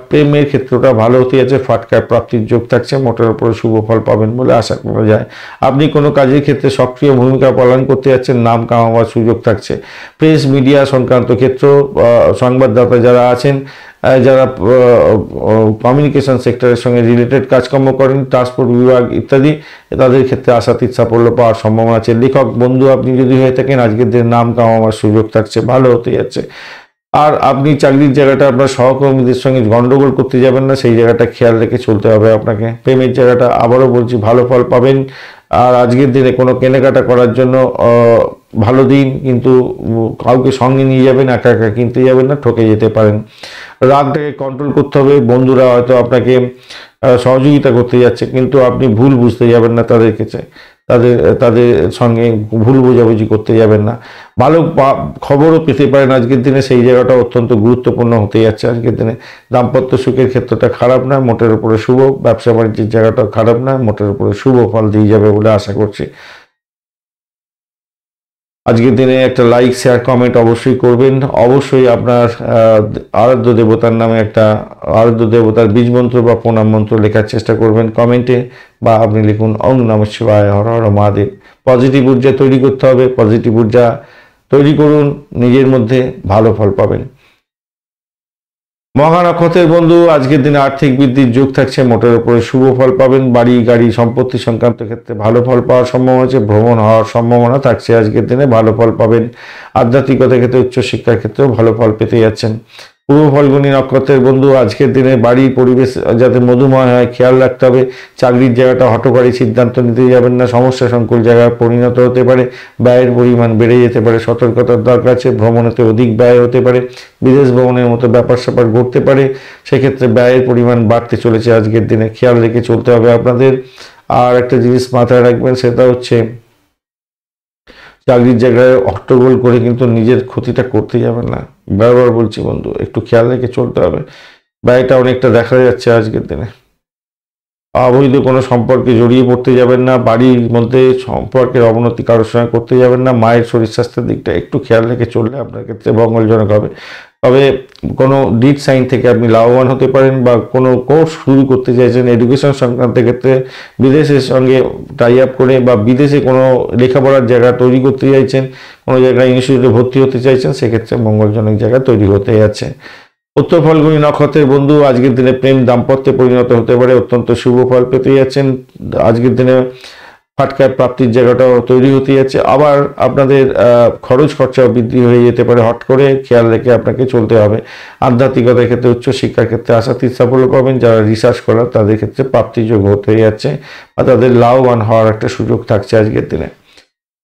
প্রেমের ক্ষেত্রটা ভালো হতে যাচ্ছে, ফাটকার প্রাপ্তির যোগ থাকছে, মোটের উপরে শুভ ফল পাবেন বলে আশা করা যায়। আপনি কোনো কাজের ক্ষেত্রে সক্রিয় ভূমিকা পালন করতে যাচ্ছেন, নাম কামাবার সুযোগ থাকছে। প্রেস মিডিয়া সংক্রান্ত ক্ষেত্র, সংবাদদাতা যারা আছেন, যারা কমিউনিকেশন সেক্টরের সঙ্গে রিলেটেড কাজকর্ম করেন, ট্রান্সপোর্ট বিভাগ ইত্যাদি, তাদের ক্ষেত্রে আশাতীত সাফল্য পাওয়ার সম্ভাবনা আছে। লেখক বন্ধু আপনি যদি হয়ে থাকেন, আজকের দিনে নাম কামাবার সুযোগ থাকছে, ভালো হতে যাচ্ছে। আর আপনি চাকরির জায়গাটা আপনার সহকর্মীদের সঙ্গে গন্ডগোল করতে যাবেন না, সেই জায়গাটা খেয়াল রেখে চলতে হবে আপনাকে। প্রেমের জায়গাটা আবারও বলছি ভালো ফল পাবেন। আর আজকের দিনে কোনো কেনাকাটা করার জন্য ভালো দিন, কিন্তু কাউকে সঙ্গে নিয়ে যাবেন, একা একা কিনতে যাবেন না, ঠকে যেতে পারেন। রাগটাকে কন্ট্রোল করতে হবে। বন্ধুরা হয়তো আপনাকে সহযোগিতা করতে যাচ্ছে, কিন্তু আপনি ভুল বুঝতে যাবেন না, তাদের সঙ্গে ভুল বোঝাবুঝি করতে যাবেন না। ভালো খবরও পেতে পারেন আজকের দিনে, সেই জায়গাটা অত্যন্ত গুরুত্বপূর্ণ হতে যাচ্ছে আজকের দিনে। দাম্পত্য সুখের ক্ষেত্রটা খারাপ না, মোটের উপরে শুভ। ব্যবসা বাণিজ্যের জায়গাটাও খারাপ না, মোটের উপরে শুভ ফল দিয়ে যাবে বলে আশা করছি। আজকের দিনে একটা লাইক, শেয়ার, কমেন্ট অবশ্যই করবেন। অবশ্যই আপনার আরাধ্য দেবতার নামে একটা আরাধ্য দেবতার বীজ মন্ত্র বা প্রণাম মন্ত্র লেখার চেষ্টা করবেন কমেন্টে, বা আপনি লিখুন ওং নমঃ শিবায়, হর হর মহাদেব। পজিটিভ ঊর্জা তৈরি করতে হবে, পজিটিভ ঊর্জা তৈরি করুন, নিজের মধ্যে ভালো ফল পাবেন। মহা নক্ষত্রের বন্ধু আজকের দিনে আর্থিক বৃদ্ধির যোগ থাকছে, মোটের উপরে শুভ ফল পাবেন। বাড়ি গাড়ি সম্পত্তি সংক্রান্ত ক্ষেত্রে ভালো ফল পাওয়ার সম্ভাবনা আছে। ভ্রমণ হওয়ার সম্ভাবনা থাকছে আজকের দিনে, ভালো ফল পাবেন। আধ্যাত্মিকতার ক্ষেত্রে, উচ্চশিক্ষার ক্ষেত্রেও ভালো ফল পেতে যাচ্ছেন। পূর্ব ফল্গুনী নক্ষত্রের বন্ধু আজকের দিনে বাড়ির পরিবেশ যাতে মধুময় হয় খেয়াল রাখতে হবে। চাকরির জায়গাটা হঠকারী সিদ্ধান্ত নিতে যাবেন না, সমস্যা সংকুল জায়গায় পরিণত হতে পারে, ব্যয়ের পরিমাণ বেড়ে যেতে পারে, সতর্কতার দরকার আছে। ভ্রমণেতে অধিক ব্যয় হতে পারে, বিদেশ ভ্রমণের মতো ব্যাপার স্যাপার ঘটতে পারে, সেক্ষেত্রে ব্যয়ের পরিমাণ বাড়তে চলেছে আজকের দিনে, খেয়াল রেখে চলতে হবে আপনাদের। আর একটা জিনিস মাথায় রাখবেন, সেটা হচ্ছে চাকরির জায়গায় হট্টগোল করে কিন্তু নিজের ক্ষতিটা করতে যাবেন না। বারবার বলছি বন্ধু, একটু খেয়াল রেখে চলতে হবে। ব্যয়টা অনেকটা দেখা যাচ্ছে আজকের দিনে। অবৈধ কোনো সম্পর্কে জড়িয়ে পড়তে যাবেন না, বাড়ির মধ্যে সম্পর্কের অবনতি কারোর সঙ্গে করতে যাবেন না। মায়ের শরীর স্বাস্থ্যের দিকটা একটু খেয়াল রেখে চললে আপনার ক্ষেত্রে মঙ্গলজনক হবে। তবে কোনো ডিড সাইন থেকে আপনি লাভবান হতে পারেন, বা কোনো কোর্স শুরু করতে চাইছেন এডুকেশন সংক্রান্ত ক্ষেত্রে বিদেশের সঙ্গে টাই আপ করে, বা বিদেশে কোনো লেখাপড়ার জায়গা তৈরি করতে চাইছেন, কোনো জায়গায় ইনস্টিটিউটে ভর্তি হতে চাইছেন, সেক্ষেত্রে মঙ্গলজনক জায়গা তৈরি হতে যাচ্ছে। উত্তর ফাল্গুনী নক্ষত্রের বন্ধু আজকের দিনে প্রেম দাম্পত্যে পরিণত হতে পারে, অত্যন্ত শুভ ফল পেতে যাচ্ছেন। আজকের দিনে ফাটকার প্রাপ্তির জায়গাটাও তৈরি হতে যাচ্ছে। আবার আপনাদের খরচ খরচাও বৃদ্ধি হয়ে যেতে পারে, হট করে খেয়াল রেখে আপনাকে চলতে হবে। আধ্যাত্মিকতার ক্ষেত্রে উচ্চশিক্ষার ক্ষেত্রে আশাতীত সাফল্য পাবেন, যারা রিসার্চ করার তাদের ক্ষেত্রে প্রাপ্তিযোগ হতে যাচ্ছে, বা তাদের লাভবান হওয়ার একটা সুযোগ থাকছে আজকের দিনে।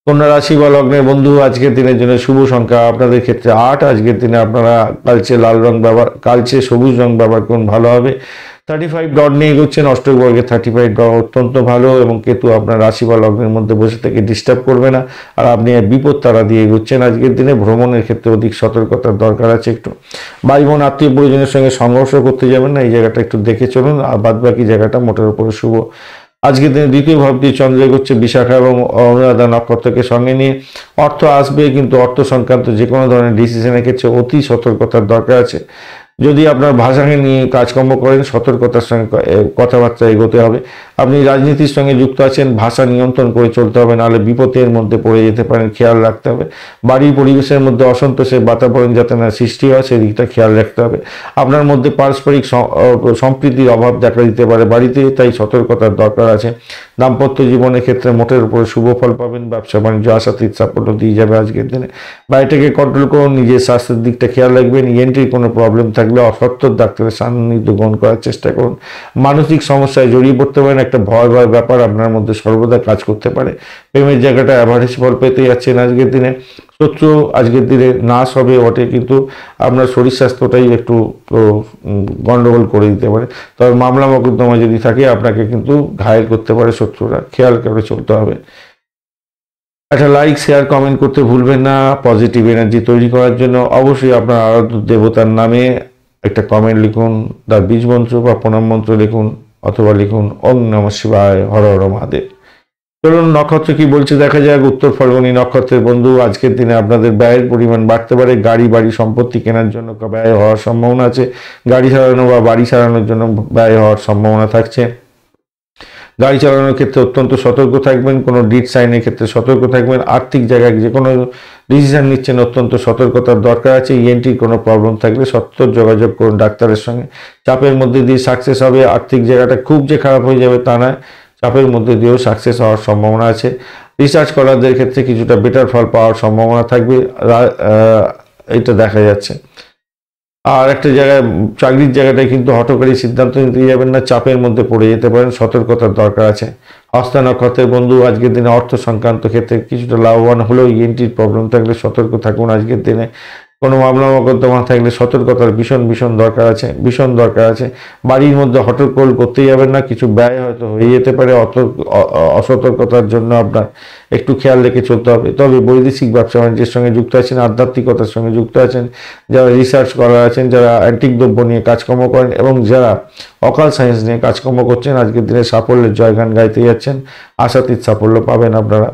কন্যা রাশি বা লগ্নের বন্ধু আজকের দিনের জন্য শুভ সংখ্যা আপনাদের ক্ষেত্রে 8। আজকের দিনে আপনারা কালচে লাল রং ব্যবহার, কালচে সবুজ রং ব্যবহার করুন, ভালো হবে। 35 ডট নিয়ে এগোচ্ছেন, অষ্টক বর্গের 35 ডট অত্যন্ত ভালো, এবং কেতু আপনার রাশি বা লগ্নের মধ্যে বসে থেকে ডিস্টার্ব করবে না, আর আপনি বিপদ তারা দিয়ে এগোচ্ছেন। আজকের দিনে ভ্রমণের ক্ষেত্রে অধিক সতর্কতার দরকার আছে। একটু ভাই বোন আত্মীয় পরিজনের সঙ্গে সংঘর্ষ করতে যাবেন না, এই জায়গাটা একটু দেখে চলুন, আর বাদ বাকি জায়গাটা মোটের উপরে শুভ। আজকের দিনে দ্বিতীয় ভাবটি চন্দ্র এগোচ্ছে বিশাখা এবং অনুরাধা নক্ষত্রকে সঙ্গে নিয়ে। অর্থ আসবে, কিন্তু অর্থ সংক্রান্ত যে কোনো ধরনের ডিসিশনের ক্ষেত্রে অতি সতর্কতার দরকার আছে। যদি আপনার ভাষাকে নিয়ে কাজকর্ম করেন, সতর্কতার সঙ্গে কথাবার্তা এগোতে হবে। আপনি রাজনীতির সঙ্গে যুক্ত আছেন, ভাষা নিয়ন্ত্রণ করে চলতে হবে, নাহলে বিপদের মধ্যে পড়ে যেতে পারেন, খেয়াল রাখতে হবে। বাড়ির পরিবেশের মধ্যে অসন্তোষের বাতাবরণ যাতে না সৃষ্টি হয়, সেদিকটা খেয়াল রাখতে হবে। আপনার মধ্যে পারস্পরিক সম্প্রীতির অভাব দেখা দিতে পারে বাড়িতে, তাই সতর্কতার দরকার আছে। দাম্পত্য জীবনের ক্ষেত্রে মোটের উপরে শুভ ফল পাবেন, ব্যবসা বাণিজ্য আশাতীত সাফল্য দিয়ে যাবে আজকের দিনে। বাড়িটাকে কন্ট্রোল করুন, নিজের স্বাস্থ্যের দিকটা খেয়াল রাখবেন। ইএনটির কোনো প্রবলেম থাকলে অসত্তর ডাক্তারের সান্নিধ্য গ্রহণ করার চেষ্টা করুন। মানসিক সমস্যায় জড়িয়ে পড়তে পারেন, একটা ভয় ব্যাপার আপনার মধ্যে সর্বদা কাজ করতে পারে। প্রেমের জায়গাটা অ্যাভারেজ ফল পেতে যাচ্ছেন আজকের দিনে। শত্রু আজকের দিনে নাশ হবে বটে, কিন্তু আপনার শরীর স্বাস্থ্যটাই একটু গন্ডগোল করে দিতে পারে। তবে মামলা মোকদ্দমা যদি থাকে আপনাকে কিন্তু ঘায়েল করতে পারে শত্রুরা, খেয়াল করে চলতে হবে। একটা লাইক শেয়ার কমেন্ট করতে ভুলবেন না। পজিটিভ এনার্জি তৈরি করার জন্য অবশ্যই আপনার আরাধ্য দেবতার নামে একটা কমেন্ট লিখুন, তার বীজ মন্ত্র বা প্রণাম মন্ত্র লিখুন, অথবা লিখুন ওং নমঃ শিবায়, হর হর মহাদেব। চলুন নক্ষত্র কি বলছে দেখা যাক। উত্তর ফাল্গুনী নক্ষত্রের বন্ধু আজকের দিনে আপনাদের ব্যয়ের পরিমাণ বাড়তে পারে। গাড়ি বাড়ি সম্পত্তি কেনার জন্য ব্যয় হওয়ার সম্ভাবনা আছে। গাড়ি সারানো বা বাড়ি সারানোর জন্য ব্যয় হওয়ার সম্ভাবনা থাকছে। গাড়ি চালানোর ক্ষেত্রে অত্যন্ত সতর্ক থাকবেন, কোনো ডিড সাইনের ক্ষেত্রে সতর্ক থাকবেন। আর্থিক জায়গায় যে কোনো ডিসিশন নিচ্ছেন, অত্যন্ত সতর্কতার দরকার আছে। ইএনটির কোনো প্রবলেম থাকলে সত্তর যোগাযোগ করুন ডাক্তারের সঙ্গে। চাপের মধ্যে দিয়ে সাকসেস হবে। আর্থিক জায়গাটা খুব যে খারাপ হয়ে যাবে তা নয়, চাপের মধ্যে দিয়েও সাকসেস হওয়ার সম্ভাবনা আছে। রিসার্চ করারদের ক্ষেত্রে কিছুটা বেটার ফল পাওয়ার সম্ভাবনা থাকবে, এইটা দেখা যাচ্ছে। আর একটা জায়গায় চাকরির জায়গাটায় কিন্তু হঠকারী সিদ্ধান্ত নিতে যাবেন না, চাপের মধ্যে পড়ে যেতে পারেন, সতর্কতার দরকার আছে। হস্তা নক্ষত্রের বন্ধু আজকের দিনে অর্থ সংক্রান্ত ক্ষেত্রে কিছুটা লাভবান হলেও ইএনটির প্রবলেম থাকলে সতর্ক থাকুন আজকের দিনে। কোনো মামলা মোকদ্দমা থাকলে সতর্কতার ভীষণ দরকার আছে, ভীষণ দরকার আছে। বাড়ির মধ্যে হট্টগোল করতে যাবেন না, কিছু ব্যয় হয়তো হয়ে যেতে পারে, অসতর্কতার জন্য আপনার একটু খেয়াল রেখে চলতে হবে। তবে বৈদেশিক ব্যবসা বাণিজ্যের সঙ্গে যুক্ত আছেন, আধ্যাত্মিকতার সঙ্গে যুক্ত আছেন, যারা রিসার্চ করা আছেন, যারা অ্যান্টিক দ্রব্য নিয়ে কাজকর্ম করেন, এবং যারা অকাল সায়েন্স নিয়ে কাজকর্ম করছেন, আজকের দিনে সাফল্যের জয়গান গাইতে যাচ্ছেন, আশাতীত সাফল্য পাবেন আপনারা।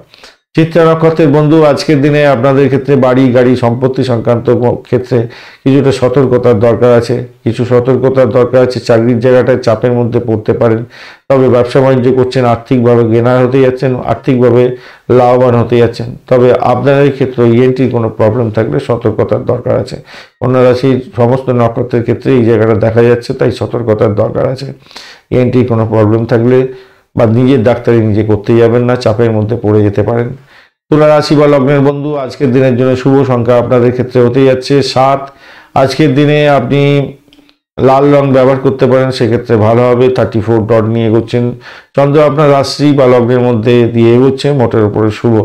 চিত্রা নক্ষত্রের বন্ধু আজকের দিনে আপনাদের ক্ষেত্রে বাড়ি গাড়ি সম্পত্তি সংক্রান্ত ক্ষেত্রে কিছুটা সতর্কতার দরকার আছে, কিছু সতর্কতার দরকার আছে। চাকরির জায়গাটায় চাপের মধ্যে পড়তে পারেন, তবে ব্যবসা বাণিজ্য করছেন, আর্থিকভাবে গেনার হতে যাচ্ছেন, আর্থিকভাবে লাভবান হতে যাচ্ছেন। তবে আপনাদের ক্ষেত্রে ইএনটির কোনো প্রবলেম থাকলে সতর্কতার দরকার আছে। কন্যা রাশির সমস্ত নক্ষত্রের ক্ষেত্রে এই জায়গাটা দেখা যাচ্ছে, তাই সতর্কতার দরকার আছে। ইএনটির কোনো প্রবলেম থাকলে বা নিজের ডাক্তারি নিজে করতে যাবেন না, চাপের মধ্যে পড়ে যেতে পারেন। তুলা রাশি বা লগ্নের বন্ধু আজকের দিনের জন্য শুভ সংখ্যা আপনাদের ক্ষেত্রে হতে যাচ্ছে 7। আজকের দিনে আপনি লাল রং ব্যবহার করতে পারেন, সেক্ষেত্রে ভালো হবে। 34 ডট নিয়ে এগোচ্ছেন। চন্দ্র আপনার রাশি বা লগ্নের মধ্যে দিয়ে এগোচ্ছে, মোটের উপরে শুভ।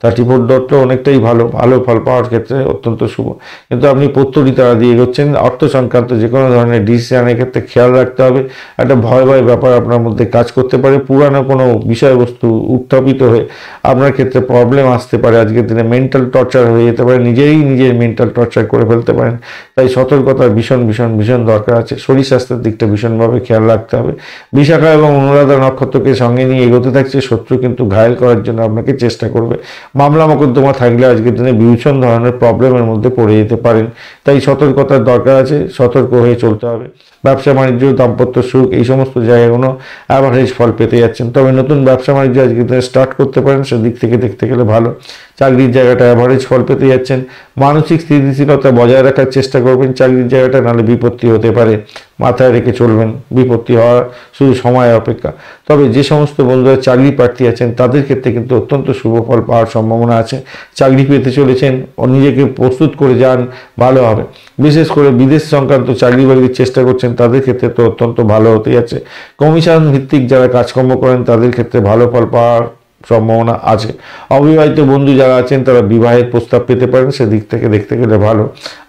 34 ডটটা অনেকটাই ভালো ফল পাওয়ার ক্ষেত্রে অত্যন্ত শুভ, কিন্তু আপনি প্রত্যরী তারা দিয়ে এগোচ্ছেন। অর্থ সংক্রান্ত যে কোনো ধরনের ডিসিশনের ক্ষেত্রে খেয়াল রাখতে হবে। একটা ভয় ব্যাপার আপনার মধ্যে কাজ করতে পারে, পুরানো কোনো বিষয়বস্তু উত্থাপিত হয়ে আপনার ক্ষেত্রে প্রবলেম আসতে পারে। আজকের দিনে মেন্টাল টর্চার হয়ে যেতে পারে, নিজের মেন্টাল টর্চার করে ফেলতে পারেন, তাই সতর্কতার ভীষণ দরকার আছে। শরীর স্বাস্থ্যের দিকটা ভীষণভাবে খেয়াল রাখতে হবে। বিশাখা এবং অনুরাধা নক্ষত্রকে সঙ্গে নিয়ে এগোতে থাকছে। শত্রু কিন্তু ঘায়েল করার জন্য আপনাকে চেষ্টা করবে, মামলা মোকদ্দমা থাকলে আজকের দিনে ভীষণ ধরনের প্রবলেমের মধ্যে পড়ে যেতে পারেন। তাই সতর্কতার দরকার আছে, সতর্ক হয়ে চলতে হবে। ব্যবসা বাণিজ্য, দাম্পত্য সুখ, এই সমস্ত জায়গাগুলো অ্যাভারেজ ফল পেতে যাচ্ছেন। তবে নতুন ব্যবসা বাণিজ্য আজকের দিনে স্টার্ট করতে পারেন, সেদিক থেকে দেখতে গেলে ভালো। চাকরির জায়গাটা অ্যাভারেজ ফল পেতে যাচ্ছেন। মানসিক স্থিতিশীলতা বজায় রাখার চেষ্টা করবেন চাকরির জায়গাটা, নাহলে বিপত্তি হতে পারে, মাথায় রেখে চলবেন। বিপত্তি হওয়ার শুধু সময় অপেক্ষা। তবে যে সমস্ত বন্ধুরা চাকরি প্রার্থী আছেন তাদের ক্ষেত্রে কিন্তু অত্যন্ত শুভ ফল পাওয়ার সম্ভাবনা আছে। চাকরি পেতে চলেছেন ও নিজেকে প্রস্তুত করে যান, ভালো হবে। বিশেষ করে বিদেশ সংক্রান্ত চাকরি বাকরির চেষ্টা করছেন তাদের ক্ষেত্রে তো অত্যন্ত ভালো হতে যাচ্ছে। কমিশন ভিত্তিক যারা কাজকর্ম করেন তাদের ক্ষেত্রে ভালো ফল পাওয়ার সম্ভাবনা আছে। অবিবাহিত বন্ধু যারা আছেন তারা বিবাহের প্রস্তাব পেতে পারেন, সেদিক থেকে দেখতে গেলে ভালো।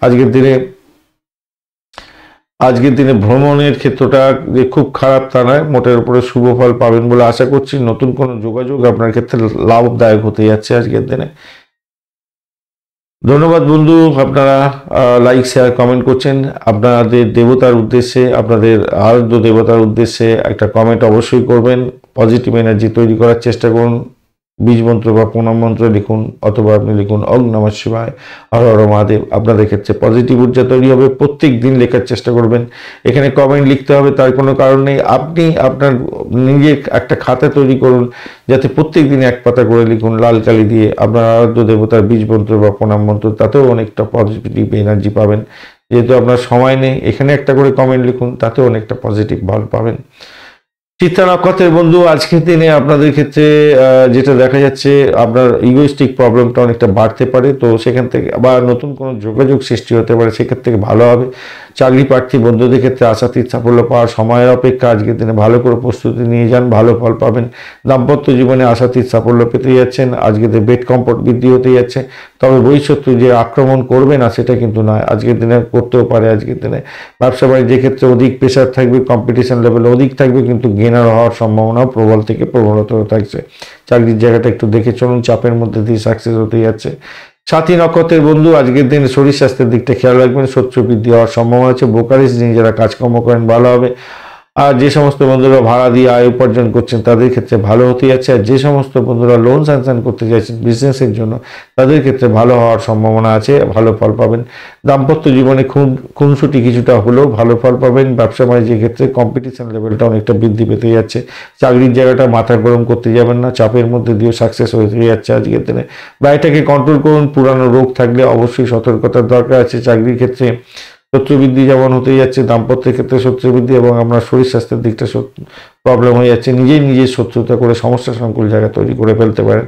আজকের দিনে ভ্রমণের ক্ষেত্রটা যে খুব খারাপ তা নয়, মোটের উপরে শুভ ফল পাবেন বলে আশা করছি। নতুন কোনো যোগাযোগ আপনার ক্ষেত্রে লাভদায়ক হতে যাচ্ছে আজকের দিনে। ধন্যবাদ বন্ধু, আপনারা লাইক শেয়ার কমেন্ট করছেন। আপনাদের দেবতার উদ্দেশ্যে, আপনাদের আরাধ্য দেবতার উদ্দেশ্যে একটা কমেন্ট অবশ্যই করবেন। পজিটিভ এনার্জি তৈরি করার চেষ্টা করুন। বীজ মন্ত্র বা প্রণাম মন্ত্র লিখুন, অথবা আপনি লিখুন ওম নমঃ শিবায়, হর হর মহাদেব। আপনাদের ক্ষেত্রে পজিটিভ ঊর্জা তৈরি হবে। প্রত্যেক দিন লেখার চেষ্টা করবেন। এখানে কমেন্ট লিখতে হবে তার কোনো কারণ নেই। আপনি আপনার নিজে একটা খাতা তৈরি করুন, যাতে প্রত্যেক দিন এক পাতা করে লিখুন লাল কালি দিয়ে আপনার আরাধ্য দেবতার বীজ মন্ত্র বা প্রণাম মন্ত্র। তাতেও অনেকটা পজিটিভ এনার্জি পাবেন। যেহেতু আপনার সময় নেই, এখানে একটা করে কমেন্ট লিখুন, তাতেও অনেকটা পজিটিভ ভালো পাবেন। চিত্রা নক্ষত্রের বন্ধু, আজকের দিনে আপনাদের ক্ষেত্রে যেটা দেখা যাচ্ছে, আপনার ইগোইস্টিক প্রবলেমটা অনেকটা বাড়তে পারে। তো সেখান থেকে আবার নতুন কোনো যোগাযোগ সৃষ্টি হতে পারে, সেক্ষেত্রে ভালো হবে। চাকরি প্রার্থী বন্ধুদের ক্ষেত্রে আশাতীত সাফল্য পাওয়ার সময়ের অপেক্ষা। আজকের দিনে ভালো করে প্রস্তুতি নিয়ে যান, ভালো ফল পাবেন। দাম্পত্য জীবনে আশাতীত সাফল্য পেতে যাচ্ছেন। আজকের দিনে বেড কমফোর্ট বৃদ্ধি হতে যাচ্ছে। তবে বহিঃশত্রু যে আক্রমণ করবে না সেটা কিন্তু নয়, আজকের দিনে করতেও পারে। আজকের দিনে ব্যবসা বাণিজ্যের ক্ষেত্রে অধিক প্রেশার থাকবে, কম্পিটিশন লেভেল অধিক থাকবে, কিন্তু গেনার হওয়ার সম্ভাবনাও প্রবল থেকে প্রবলতর থাকছে। চাকরির জায়গাটা একটু দেখে চলুন, চাপের মধ্যে দিয়ে সাকসেস হতে যাচ্ছে। সাথী নক্ষত্রের বন্ধু, আজকের দিনে শরীর স্বাস্থ্যের দিকটা খেয়াল রাখবেন। শত্রু বৃদ্ধি হওয়ার সম্ভাবনা আছে। ব্রোকারেজ নিয়ে যারা কাজকর্ম করেন ভালো হবে। আর যে সমস্ত বন্ধুরা ভাড়া দিয়ে আয় উপার্জন করছেন তাদের ক্ষেত্রে ভালো হতে যাচ্ছে। আর যে সমস্ত বন্ধুরা লোন স্যাংশন করতে চাইছেন বিজনেসের জন্য তাদের ক্ষেত্রে ভালো হওয়ার সম্ভাবনা আছে, ভালো ফল পাবেন। দাম্পত্য জীবনে খুনসুটি কিছুটা হলেও ভালো ফল পাবেন। ব্যবসা বাণিজ্যের ক্ষেত্রে কম্পিটিশন লেভেলটা অনেকটা বৃদ্ধি পেতে যাচ্ছে। চাকরির জায়গাটা মাথা গরম করতে যাবেন না, চাপের মধ্যে দিয়েও সাকসেস হয়ে যাচ্ছে আজকের দিনে। ব্যয়টাকে কন্ট্রোল করুন। পুরানো রোগ থাকলে অবশ্যই সতর্কতার দরকার আছে। চাকরির ক্ষেত্রে শত্রুবৃদ্ধি যেমন হতে যাচ্ছে, দাম্পত্যের ক্ষেত্রে শত্রুবৃদ্ধি এবং আপনার শরীর স্বাস্থ্যের দিকটা প্রবলেম হয়ে যাচ্ছে। নিজের শত্রুতা করে সমস্যা সংকুল জায়গা তৈরি করে ফেলতে পারেন।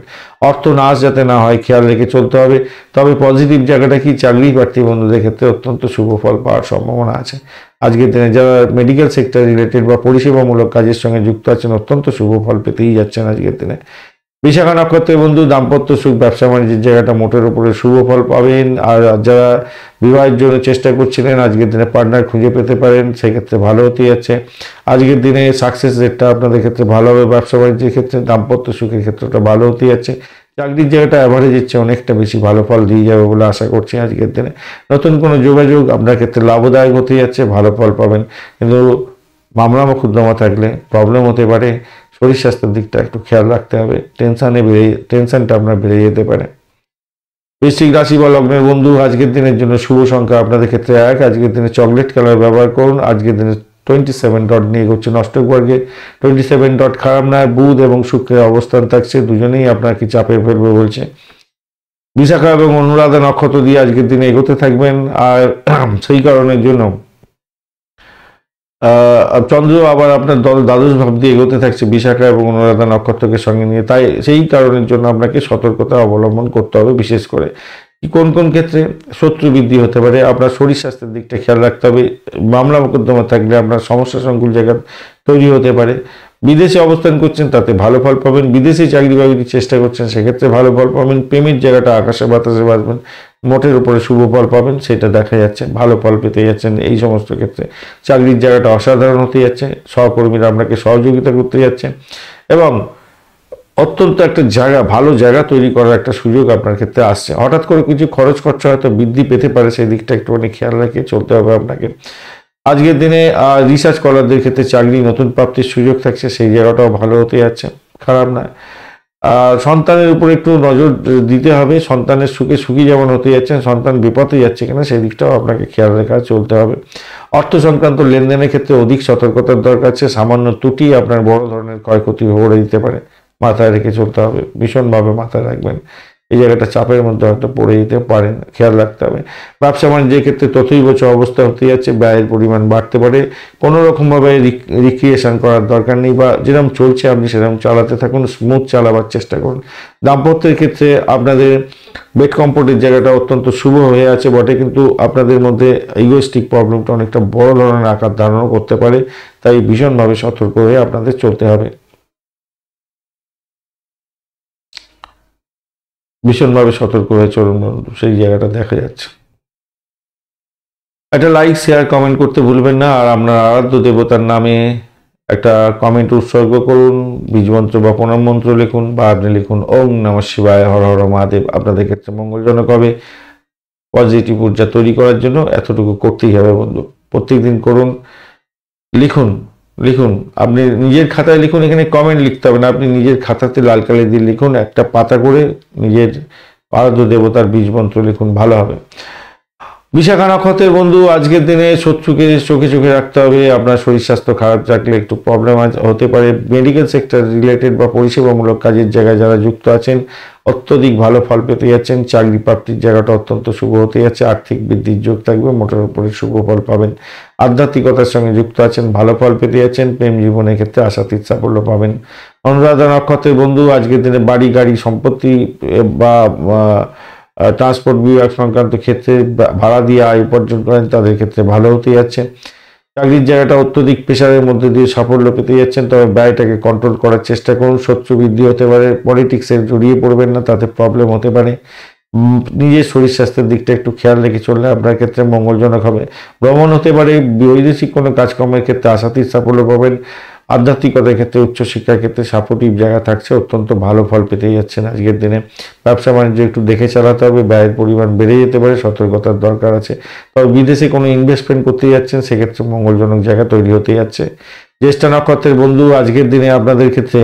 অর্থ নাশ যাতে না হয় খেয়াল রেখে চলতে হবে। তবে পজিটিভ জায়গাটা কি, চাকরি প্রার্থী বন্ধুদের ক্ষেত্রে অত্যন্ত শুভ ফল পাওয়ার সম্ভাবনা আছে। আজকের দিনে যারা মেডিকেল সেক্টর রিলেটেড বা পরিষেবামূলক কাজের সঙ্গে যুক্ত আছেন অত্যন্ত শুভ ফল পেতেই যাচ্ছেন আজকের দিনে। বিশাখা নক্ষত্রের বন্ধু, দাম্পত্য সুখ, ব্যবসা বাণিজ্যের জায়গাটা মোটের উপরে শুভ ফল পাবেন। আর যারা বিবাহের জন্য চেষ্টা করছিলেন আজকের দিনে পার্টনার খুঁজে পেতে পারেন, সেক্ষেত্রে ভালো হতে যাচ্ছে। আজকের দিনে সাকসেস রেটটা আপনাদের ক্ষেত্রে ভালো হবে। ব্যবসা বাণিজ্যের ক্ষেত্রে, দাম্পত্য সুখের ক্ষেত্রটা ভালো হতে যাচ্ছে। চাকরির জায়গাটা অ্যাভারেজ হচ্ছে অনেকটা বেশি ভালো ফল দিয়ে যাবে বলে আশা করছি আজকের দিনে। নতুন কোনো যোগাযোগ আপনার ক্ষেত্রে লাভদায়ক হতে যাচ্ছে, ভালো ফল পাবেন। কিন্তু মামলা মোকদ্দমা থাকলে প্রবলেম হতে পারে। শরীর স্বাস্থ্যের দিকটা একটু খেয়াল রাখতে হবে। টেনশনটা আপনার বেড়ে যেতে পারে। বৃশ্চিক রাশি বা লগ্নের বন্ধু, আজকের দিনের জন্য শুভ সংখ্যা আপনাদের ক্ষেত্রে 1। আজকের দিনে চকলেট কালার ব্যবহার করুন। আজকের দিনে 27 ডট নিয়ে করছেন অষ্টক বর্গে। 27 ডট খারাপ নয়। বুধ এবং শুক্রের অবস্থান থাকছে, দুজনেই আপনাকে চাপে ফেলবে বলছে। বিশাখা এবং অনুরাধা নক্ষত্র দিয়ে আজকের দিনে এগোতে থাকবেন। আর সেই কারণের জন্য চন্দ্র আবার আপনার দ্বাদশ ভাব দিয়ে এগোতে থাকছে বিশাখা এবং অনুরাধা নক্ষত্রকে সঙ্গে নিয়ে। তাই সেই কারণের জন্য আপনাকে সতর্কতা অবলম্বন করতে হবে। বিশেষ করে কোন কোন ক্ষেত্রে শত্রু বৃদ্ধি হতে পারে, আপনার শরীর স্বাস্থ্যের দিকটা খেয়াল রাখতে হবে। মামলা মোকদ্দমা থাকলে আপনার সমস্যা সংকুল জায়গা তৈরি হতে পারে। বিদেশে অবস্থান করছেন তাতে ভালো ফল পাবেন। বিদেশে চাকরি বাকরির চেষ্টা করছেন সেক্ষেত্রে ভালো ফল পাবেন। প্রেমের জায়গাটা আকাশে বাতাসে বাঁচবেন, মোটের উপরে শুভ ফল পাবেন, সেটা দেখা যাচ্ছে। ভালো ফল পেতে যাচ্ছেন এই সমস্ত ক্ষেত্রে। চাকরির জায়গাটা অসাধারণ হতে যাচ্ছে। সহকর্মীরা আপনাকে সহযোগিতা করতে যাচ্ছে এবং অত্যন্ত একটা জায়গা, ভালো জায়গা তৈরি করার একটা সুযোগ আপনার ক্ষেত্রে আসছে। হঠাৎ করে কিছু খরচ খরচা হয়তো বৃদ্ধি পেতে পারে, সেই দিকটা একটুখানি খেয়াল রেখে চলতে হবে আপনাকে। আজকের দিনে রিসার্চ স্কলারদের ক্ষেত্রে চাকরি নতুন প্রাপ্তির সুযোগ থাকছে, সেই জায়গাটাও ভালো হতে যাচ্ছে, খারাপ নয়। সন্তানের উপর একটু নজর দিতে হবে, সন্তানের সুখে সুখী যেমন হতে যাচ্ছেন, সন্তান বিপদে যাচ্ছে কিনা সেই দিকটাও আপনাকে খেয়াল রেখে চলতে হবে। অর্থ সংক্রান্ত লেনদেনের ক্ষেত্রে অধিক সতর্কতার দরকার আছে, সামান্য ত্রুটি আপনার বড় ধরনের ক্ষয়ক্ষতি করে দিতে পারে, মাথায় রেখে চলতে হবে, ভীষণভাবে মাথায় রাখবেন। এই জায়গাটা চাপের মধ্যে হয়তো পড়ে যেতে পারেন, খেয়াল রাখতে হবে। ব্যবসা বাণিজ্যের ক্ষেত্রে তথৈবচ অবস্থা হতে যাচ্ছে, ব্যয়ের পরিমাণ বাড়তে পারে, কোনো রকমভাবে রিক্রিয়েশন করার দরকার নেই, বা যেরকম চলছে আপনি সেরকম চালাতে থাকুন, স্মুথ চালাবার চেষ্টা করুন। দাম্পত্যের ক্ষেত্রে আপনাদের বেড কমফোর্টের জায়গাটা অত্যন্ত শুভ হয়ে আছে বটে, কিন্তু আপনাদের মধ্যে ইগোস্টিক প্রবলেমটা অনেকটা বড় ধরনের আকার ধারণ করতে পারে, তাই ভীষণভাবে সতর্ক হয়ে আপনাদের চলতে হবে, ভীষণভাবে সতর্ক হয়ে চলুন বন্ধু, সেই জায়গাটা দেখা যাচ্ছে। একটা লাইক শেয়ার কমেন্ট করতে ভুলবেন না, আর আপনার আরাধ্য দেবতার নামে একটা কমেন্ট উৎসর্গ করুন, বীজমন্ত্র বা প্রণাম মন্ত্র লিখুন, বা আপনি লিখুন ওং নমঃ শিবায়, হর হর মহাদেব। আপনাদের ক্ষেত্রে মঙ্গলজনক হবে। পজিটিভ ঊর্জা তৈরি করার জন্য এতটুকু করতেই হবে বন্ধু, প্রত্যেকদিন করুন, লিখুন লিখুন, আপনি নিজের খাতায় লিখুন, এখানে কমেন্ট লিখতে হবে না, আপনি নিজের খাতাতে লাল কালি দিয়ে লিখুন, একটা পাতা করে নিজের আরাধ্য দেবতার বীজ মন্ত্র লিখুন, ভালো হবে। বিশাখা নক্ষত্রের বন্ধু, আজকের দিনে শত্রুকে চোখে চোখে রাখতে হবে। আপনার শরীর স্বাস্থ্য খারাপ থাকলে একটু প্রবলেম হতে পারে। মেডিকেল সেক্টর রিলেটেড বা পরিষেবামূলক কাজের জায়গায় যারা যুক্ত আছেন অত্যধিক ভালো ফল পেতে যাচ্ছেন। চাকরি প্রাপ্তির জায়গাটা অত্যন্ত শুভ হতে যাচ্ছে, আর্থিক বৃদ্ধির যোগ থাকবে, মোটের উপরে শুভ ফল পাবেন। আধ্যাত্মিকতার সঙ্গে যুক্ত আছেন, ভালো ফল পেতে যাচ্ছেন। প্রেম জীবনের ক্ষেত্রে আশাতীত সাফল্য পাবেন। অনুরাধা নক্ষত্রের বন্ধু, আজকের দিনে বাড়ি গাড়ি সম্পত্তি বা ট্রান্সপোর্ট বিভাগ সংক্রান্ত ক্ষেত্রে ভাড়া দিয়ে আয় উপার্জন করেন, তাদের ক্ষেত্রে ভালো হতে যাচ্ছে। চাকরির জায়গাটা অত্যধিক প্রেশারের মধ্যে দিয়ে সাফল্য পেতে যাচ্ছেন, তবে ব্যয়টাকে কন্ট্রোল করার চেষ্টা করুন। শত্রু বৃদ্ধি হতে পারে, পলিটিক্সে জড়িয়ে পড়বেন না, তাতে প্রবলেম হতে পারে। নিজের শরীর স্বাস্থ্যের দিকটা একটু খেয়াল রেখে চললে আপনার ক্ষেত্রে মঙ্গলজনক হবে। ভ্রমণ হতে পারে, বৈদেশিক কোনো কাজকর্মের ক্ষেত্রে আশাতীত সাফল্য পাবেন। আধ্যাত্মিকতার ক্ষেত্রে উচ্চশিক্ষার ক্ষেত্রে সাপোর্টিভ জায়গা থাকছে, অত্যন্ত ভালো ফল পেতে যাচ্ছেন আজকের দিনে। ব্যবসা বাণিজ্য একটু দেখে চালাতে হবে, ব্যয়ের পরিমাণ বেড়ে যেতে পারে, সতর্কতার দরকার আছে। তবে বিদেশে কোনো ইনভেস্টমেন্ট করতে যাচ্ছেন, সেক্ষেত্রে মঙ্গলজনক জায়গা তৈরি হতে যাচ্ছে। জ্যেষ্ঠা নক্ষত্রের বন্ধু, আজকের দিনে আপনাদের ক্ষেত্রে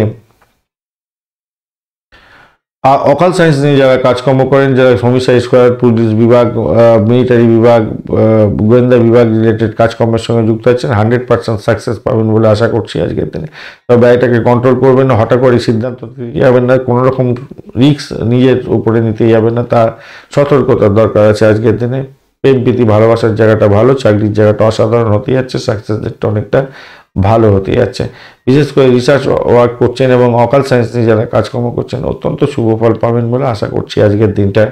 অকাল সায়েন্স নিয়ে যারা কাজকর্ম করেন, যারা হোমিসাইড স্কোয়ার, পুলিশ বিভাগ, মিলিটারি বিভাগ, গোয়েন্দা বিভাগ রিলেটেড কাজকর্মের সঙ্গে যুক্ত আছেন, 100% সাকসেস পাবেন বলে আশা করছি আজকের দিনে। তবে ব্যয়টাকে কন্ট্রোল করবেন না, হঠাৎ করে সিদ্ধান্ত নিতে যাবেন না, কোনো রকম রিস্ক নিজের উপরে নিতে যাবেন না, তা সতর্কতার দরকার আছে আজকের দিনে। প্রেম প্রীতি ভালোবাসার জায়গাটা ভালো, চাকরির জায়গাটা অসাধারণ হতে যাচ্ছে, সাকসেস রেটটা অনেকটা ভালো হতে যাচ্ছে। বিশেষ করে রিসার্চ ওয়ার্ক করছেন এবং অকাল সায়েন্স নিয়ে যারা কাজকর্ম করছেন অত্যন্ত শুভ ফল পাবেন বলে আশা করছি আজকের দিনটায়।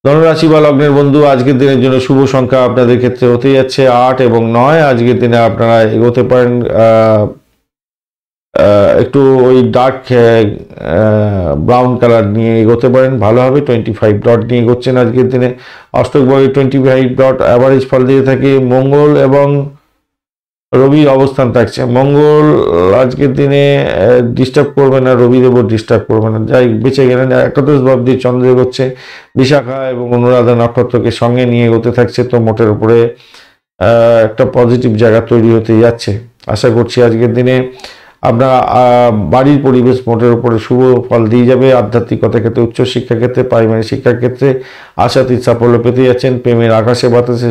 ধনুরাশি বা লগ্নের বন্ধু, আজকের দিনের জন্য শুভ সংখ্যা আপনাদের ক্ষেত্রে হতে যাচ্ছে 8 এবং 9। আজকের দিনে আপনারা এগোতে পারেন একটু ওই ডার্ক ব্রাউন কালার নিয়ে এগোতে পারেন, ভালো হবে। 25 ডট নিয়ে এগোচ্ছেন আজকের দিনে। অষ্টক বই 25 ডট অ্যাভারেজ ফল দিয়ে থাকে। মঙ্গল এবং রবির অবস্থান থাকছে। মঙ্গল আজকের দিনে ডিস্টার্ব করবে না, রবিদেবও ডিস্টার্ব করবে না, যাই বেঁচে গেলেন। একাদশ ভাব দিয়ে চন্দ্র এগোচ্ছে, বিশাখা এবং অনুরাধা নক্ষত্রকে সঙ্গে নিয়ে এগোতে থাকছে, তো মোটের উপরে একটা পজিটিভ জায়গা তৈরি হতে যাচ্ছে। আশা করছি আজকের দিনে আপনার বাড়ির পরিবেশ মোটের উপরে শুভ ফল দিয়ে যাবে। আধ্যাত্মিকতার ক্ষেত্রে, উচ্চশিক্ষার ক্ষেত্রে, প্রাইমারি শিক্ষার ক্ষেত্রে আশাতীত সাফল্য পেতে যাচ্ছেন। প্রেমের আকাশে বাতাসে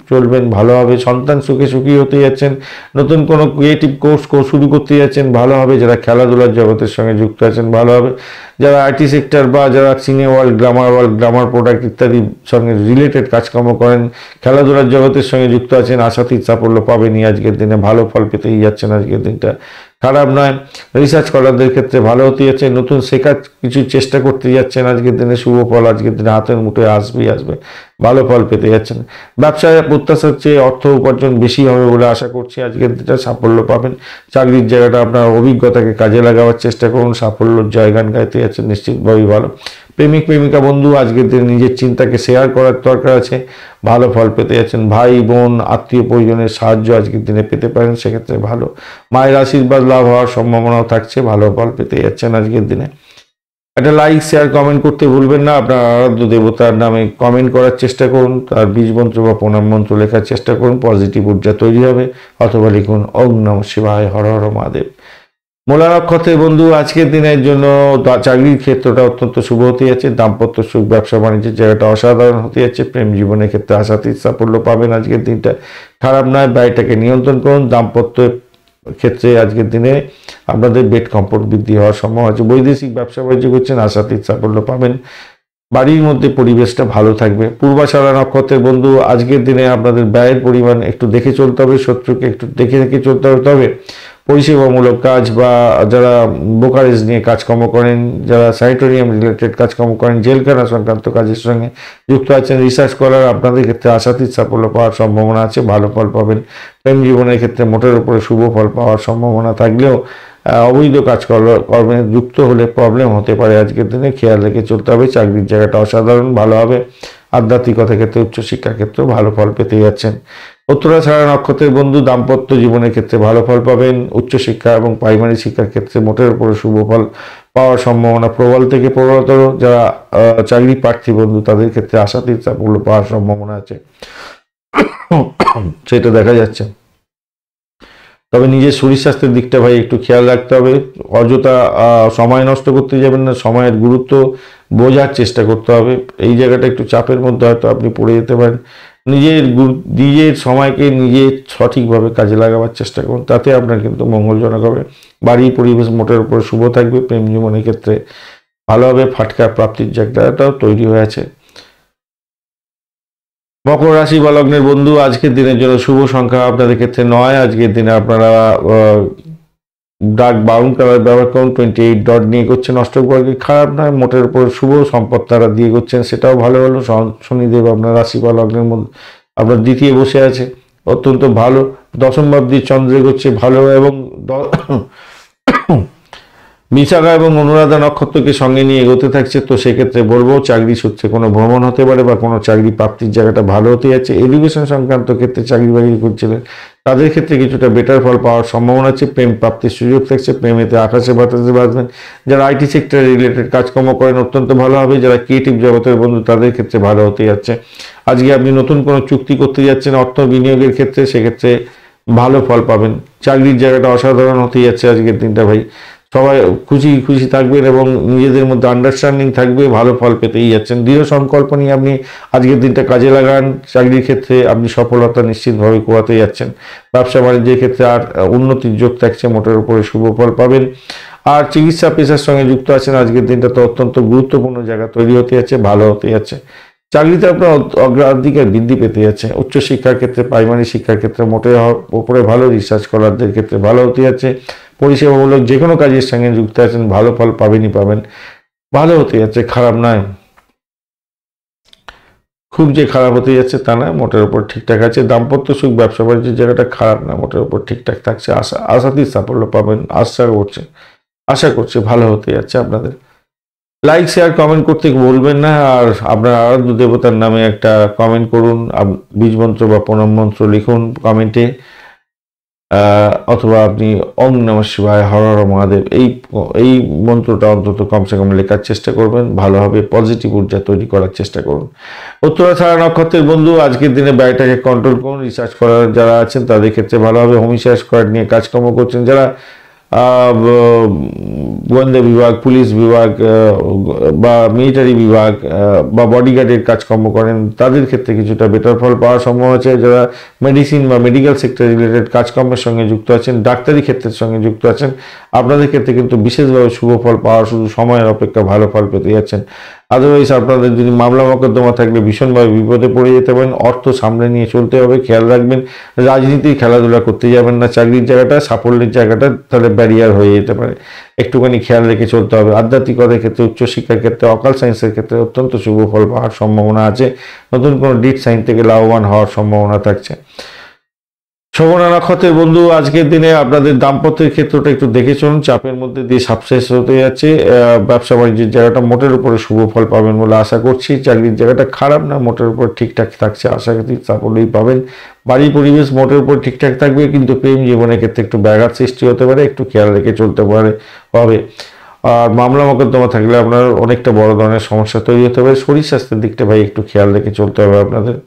চলবেন, ভালো হবে। সন্তান সুখে সুখী হতে যাচ্ছেন। নতুন কোনো ক্রিয়েটিভ কোর্স শুরু করতে যাচ্ছেন, ভালো হবে। যারা খেলাধুলার জগতের সঙ্গে যুক্ত আছেন, ভালো হবে। যারা আইটি সেক্টর বা যারা সিনে ওয়ার্ল্ড, গ্রামার প্রোডাক্ট ইত্যাদির সঙ্গে রিলেটেড কাজকর্ম করেন, খেলাধুলার জগতের সঙ্গে যুক্ত আছেন, আশাতীত সাফল্য পাবেনই আজকের দিনে, ভালো ফল পেতেই যাচ্ছেন আজকের দিনটা, খারাপ নয়। রিসার্চ করারদের ক্ষেত্রে ভালো হতে যাচ্ছে। নতুন শেখার কিছু চেষ্টা করতে যাচ্ছেন, আজকের দিনে শুভ ফল আজকের দিনে হাতের মুঠোয় আসবে, ভালো ফল পেতে যাচ্ছেন। ব্যবসায় প্রত্যাশার চেয়ে অর্থ উপার্জন বেশি হবে বলে আশা করছি, আজকের দিনটা সাফল্য পাবেন। চাকরির জায়গাটা আপনার অভিজ্ঞতাকে কাজে লাগাবার চেষ্টা করুন, সাফল্যের জয়গান গাইতে যাচ্ছেন, নিশ্চিতভাবেই ভালো। প্রেমিক প্রেমিকা বন্ধু, আজকের দিনে নিজের চিন্তাকে শেয়ার করার দরকার আছে, ভালো ফল পেতে যাচ্ছেন। ভাই বোন আত্মীয় পরিজনের সাহায্য আজকের দিনে পেতে পারেন, সেক্ষেত্রে ভালো। মায়ের আশীর্বাদ লাভ হওয়ার সম্ভাবনাও থাকছে, ভালো ফল পেতে যাচ্ছেন আজকের দিনে। একটা লাইক শেয়ার কমেন্ট করতে ভুলবেন না। আপনার আরাধ্য দেবতার নামে কমেন্ট করার চেষ্টা করুন, তার বীজ মন্ত্র বা প্রণাম মন্ত্র লেখার চেষ্টা করুন, পজিটিভ ঊর্জা তৈরি হবে। অথবা লিখুন ওম নমঃ শিবায়, হর হর মহাদেব। মূলা নক্ষত্রের বন্ধু আজকের দিনের জন্য চাকরির ক্ষেত্রটা অত্যন্ত শুভ হতে যাচ্ছে, দাম্পত্য সুখ, ব্যবসা বাণিজ্যের জায়গাটা অসাধারণ হতে যাচ্ছে, প্রেম জীবনের ক্ষেত্রে আশাতীত সাফল্য পাবেন। আজকের দিনটা খারাপ নয়, ব্যয়টাকে নিয়ন্ত্রণ করুন। দাম্পত্য ক্ষেত্রে আজকের দিনে আপনাদের বেড কমফোর্ট বৃদ্ধি হওয়ার সম্ভাবনা আছে। বৈদেশিক ব্যবসা বাণিজ্য করছেন, আশাতীত সাফল্য পাবেন। বাড়ির মধ্যে পরিবেশটা ভালো থাকবে। পূর্বাষাঢ়া নক্ষত্রের বন্ধু আজকের দিনে আপনাদের ব্যয়ের পরিমাণ একটু দেখে চলতে হবে, শত্রুকে একটু দেখে দেখে চলতে হবে। তবে পরিষেবামূলক কাজ বা যারা ব্রোকারেজ নিয়ে কাজকর্ম করেন, যারা স্যানিটোরিয়াম রিলেটেড কাজকর্ম করেন, জেলখানা সংক্রান্ত কাজের সঙ্গে যুক্ত আছেন, রিসার্চ করার আপনাদের ক্ষেত্রে আশাতীত সাফল্য পাওয়ার সম্ভাবনা আছে, ভালো ফল পাবেন। প্রেম জীবনের ক্ষেত্রে মোটের উপরে শুভ ফল পাওয়ার সম্ভাবনা থাকলেও অবৈধ কর্মে যুক্ত হলে প্রবলেম হতে পারে। আজকের দিনে খেয়াল রেখে চলতে হবে। চাকরির জায়গাটা অসাধারণ ভালো হবে। আধ্যাত্মিকতার ক্ষেত্রে, উচ্চশিক্ষার ক্ষেত্রেও ভালো ফল পেতে যাচ্ছেন। উত্তরাষাঢ়া নক্ষত্রের বন্ধু দাম্পত্য জীবনের ক্ষেত্রে ভালো ফল পাবেন। উচ্চশিক্ষা এবং প্রাইমারি শিক্ষার ক্ষেত্রে মোটের উপরে শুভ ফল পাওয়ার সম্ভাবনা প্রবল থেকে প্রবলতর। যারা চাকরি প্রার্থী বন্ধু তাদের ক্ষেত্রে আশাতীত সাফল্য পাওয়ার সম্ভাবনা আছে, সেটা দেখা যাচ্ছে। তবে নিজের শরীর স্বাস্থ্যের দিকটা ভাই একটু খেয়াল রাখতে হবে। অযথা সময় নষ্ট করতে যাবেন না, সময়ের গুরুত্ব বোঝার চেষ্টা করতে হবে। এই জায়গাটা একটু চাপের মধ্যে হয়তো আপনি পড়ে যেতে পারেন। নিজের সময়কে নিজে সঠিকভাবে কাজে লাগাবার চেষ্টা করুন, তাতে আপনার কিন্তু মঙ্গলজনক হবে। বাড়ির পরিবেশ মোটের উপর শুভ থাকবে। প্রেম জীবনের ক্ষেত্রে ভালো হবে, ফাটকা প্রাপ্তির জায়গাটাও তৈরি হয়ে আছে। মকর রাশি বা লগ্নের বন্ধু আজকের দিনের জন্য শুভ সংখ্যা আপনাদের ক্ষেত্রে 9। আজকের দিনে আপনারা ডার্ক ব্রাউন কালার ব্যবহার করুন। 28 ডট নিয়ে করছেন অষ্টক বর্গে, খারাপ নয়। মোটের উপর শুভ সম্পদ তারা দিয়ে করছেন, সেটাও ভালো হলো। শনিদেব আপনার রাশি বা লগ্নের মধ্যে আপনার দ্বিতীয় বসে আছে, অত্যন্ত ভালো। দশম ভাবটি চন্দ্রে করছে ভালো, এবং বিশাখা এবং অনুরাধা নক্ষত্রকে সঙ্গে নিয়ে এগোতে থাকছে। তো সেক্ষেত্রে বলবো চাকরি সূত্রে কোনো ভ্রমণ হতে পারে বা কোনো চাকরি প্রাপ্তির জায়গাটা ভালো হতে যাচ্ছে। এডুকেশন সংক্রান্ত ক্ষেত্রে চাকরি বাকরি করছিলেন তাদের ক্ষেত্রে কিছুটা বেটার ফল পাওয়ার সম্ভাবনা আছে। প্রেম প্রাপ্তির সুযোগ থাকছে, প্রেমেতে আকাশে বাতাসে বাঁচবেন। যারা আইটি সেক্টর রিলেটেড কাজকর্ম করেন অত্যন্ত ভালো হবে। যারা ক্রিয়েটিভ জগতের বন্ধু তাদের ক্ষেত্রে ভালো হতে যাচ্ছে। আজকে আপনি নতুন কোনো চুক্তি করতে যাচ্ছেন অর্থ বিনিয়োগের ক্ষেত্রে, সেক্ষেত্রে ভালো ফল পাবেন। চাকরির জায়গাটা অসাধারণ হতে যাচ্ছে আজকের দিনটা ভাই। সবাই খুশি খুশি থাকবেন এবং নিজেদের মধ্যে আন্ডারস্ট্যান্ডিং থাকবে, ভালো ফল পেতেই যাচ্ছেন। দৃঢ় সংকল্প নিয়ে আপনি আজকের দিনটা কাজে লাগান। চাকরির ক্ষেত্রে আপনি সফলতা নিশ্চিতভাবে কোয়াতে যাচ্ছেন। ব্যবসা বাণিজ্যের ক্ষেত্রে আর উন্নতির যোগ থাকছে, মোটের উপরে শুভ ফল পাবেন। আর চিকিৎসা পেশার সঙ্গে যুক্ত আছেন, আজকের দিনটা তো অত্যন্ত গুরুত্বপূর্ণ জায়গা তৈরি হতে যাচ্ছে, ভালো হতে যাচ্ছে। চাকরিতে আপনার অগ্রাধিকার বৃদ্ধি পেতে যাচ্ছে। উচ্চশিক্ষার ক্ষেত্রে, প্রাইমারি শিক্ষার ক্ষেত্রে মোটের উপরে ভালো। রিসার্চ স্কলারদের ক্ষেত্রে ভালো হতে যাচ্ছে। পরিষেবামূলক যে কোনো কাজের সঙ্গে যুক্ত আছেন, ভালো ফল পাবেনই পাবেন, ভালো হতে যাচ্ছে, খারাপ নয়। খুব যে খারাপ হতে যাচ্ছে তা নয়, মোটের উপর ঠিকঠাক আছে। দাম্পত্য সুখ, ব্যবসা বাণিজ্যের জায়গাটা খারাপ না, মোটের উপর ঠিকঠাক থাকছে। আশাতীত সাফল্য পাবেন, আশা করছে ভালো হতে যাচ্ছে আপনাদের। লাইক শেয়ার কমেন্ট করতে বলবেন না। আর আপনার আরাধ্য দেবতার নামে একটা কমেন্ট করুন, বীজ মন্ত্র বা প্রণাম মন্ত্র লিখুন কমেন্টে, অথবা আপনি ওম নমঃ শিবায়, হর হর মহাদেব, এই মন্ত্রটা অন্তত কমসে কম লেখার চেষ্টা করবেন, ভালোভাবে পজিটিভ ঊর্জা তৈরি করার চেষ্টা করুন। উত্তরাষাঢ়া নক্ষত্রের বন্ধু আজকের দিনে ব্যয়টাকে কন্ট্রোল করুন। রিসার্চ করার যারা আছেন তাদের ক্ষেত্রে ভালো হবে। হোমিসাইড স্কোয়াড নিয়ে কাজকর্ম করছেন, যারা গোয়েন্দা বিভাগ, পুলিশ বিভাগ বা মিলিটারি বিভাগ বা বডিগার্ডের কাজকর্ম করেন তাদের ক্ষেত্রে কিছুটা বেটার ফল পাওয়ার সম্ভাবনা আছে। যারা মেডিসিন বা মেডিকেল সেক্টর রিলেটেড কাজকর্মের সঙ্গে যুক্ত আছেন, ডাক্তারি ক্ষেত্রের সঙ্গে যুক্ত আছেন, আপনাদের ক্ষেত্রে কিন্তু বিশেষভাবে শুভ ফল পাওয়ার, শুধু সময়ের অপেক্ষা ভালো ফল পেতে যাচ্ছেন। আদারওয়াইজ আপনাদের যদি মামলা মোকদ্দমা থাকলে ভীষণভাবে বিপদে পড়ে যেতে পারেন। অর্থ সামনে নিয়ে চলতে হবে, খেয়াল রাখবেন। রাজনীতির খেলাধুলা করতে যাবেন না। চাকরির জায়গাটা, সাফল্যের জায়গাটা তাহলে ব্যারিয়ার হয়ে যেতে পারে, একটুখানি খেয়াল রেখে চলতে হবে। আধ্যাত্মিকতার ক্ষেত্রে, উচ্চশিক্ষার ক্ষেত্রে, অকাল সায়েন্সের ক্ষেত্রে অত্যন্ত শুভ ফল পাওয়ার সম্ভাবনা আছে। নতুন কোনো ডিট সাইন থেকে লাভবান হওয়ার সম্ভাবনা থাকছে। শোভনা নক্ষত্রের বন্ধু আজকের দিনে আপনাদের দাম্পত্যের ক্ষেত্রটা একটু দেখে চলুন, চাপের মধ্যে দিয়ে সাকসেস হতে যাচ্ছে। ব্যবসা বাণিজ্যের জায়গাটা মোটের উপরে শুভ ফল পাবেন বলে আশা করছি। চাকরির জায়গাটা খারাপ না, মোটের উপর ঠিকঠাক থাকছে, আশা করি সাফল্যই পাবেন। বাড়ির পরিবেশ মোটের উপর ঠিকঠাক থাকবে, কিন্তু প্রেম জীবনের ক্ষেত্রে একটু ব্যাঘাত সৃষ্টি হতে পারে, একটু খেয়াল রেখে চলতে হবে। আর মামলা মোকদ্দমা থাকলে আপনার অনেকটা বড় ধরনের সমস্যা তৈরি হতে পারে। শরীর স্বাস্থ্যের দিকটা ভাই একটু খেয়াল রেখে চলতে হবে আপনাদের।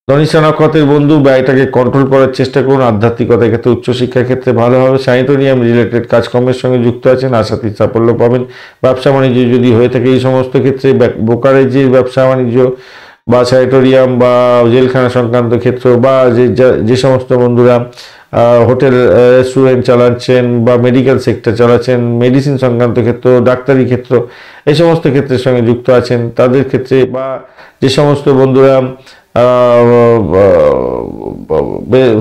ধনিষ্ঠা নক্ষত্রের বন্ধু ব্যয়টাকে কন্ট্রোল করার চেষ্টা করুন। আধ্যাত্মিকতার ক্ষেত্রে, উচ্চশিক্ষার ক্ষেত্রে ভালো হবে। স্যানিটোরিয়াম রিলেটেড কাজকর্মের সঙ্গে যুক্ত আছেন, আশাতীত সাফল্য পাবেন। ব্যবসা বাণিজ্য যদি হয়ে থাকে এই সমস্ত ক্ষেত্রে, ব্রোকারেজের ব্যবসা বাণিজ্য বা স্যানিটোরিয়াম বা জেলখানা সংক্রান্ত ক্ষেত্র, বা যে সমস্ত বন্ধুরা হোটেল রেস্টুরেন্ট চালাচ্ছেন বা মেডিকেল সেক্টর চালাচ্ছেন, মেডিসিন সংক্রান্ত ক্ষেত্র, ডাক্তারি ক্ষেত্র, এই সমস্ত ক্ষেত্রের সঙ্গে যুক্ত আছেন তাদের ক্ষেত্রে, বা যে সমস্ত বন্ধুরা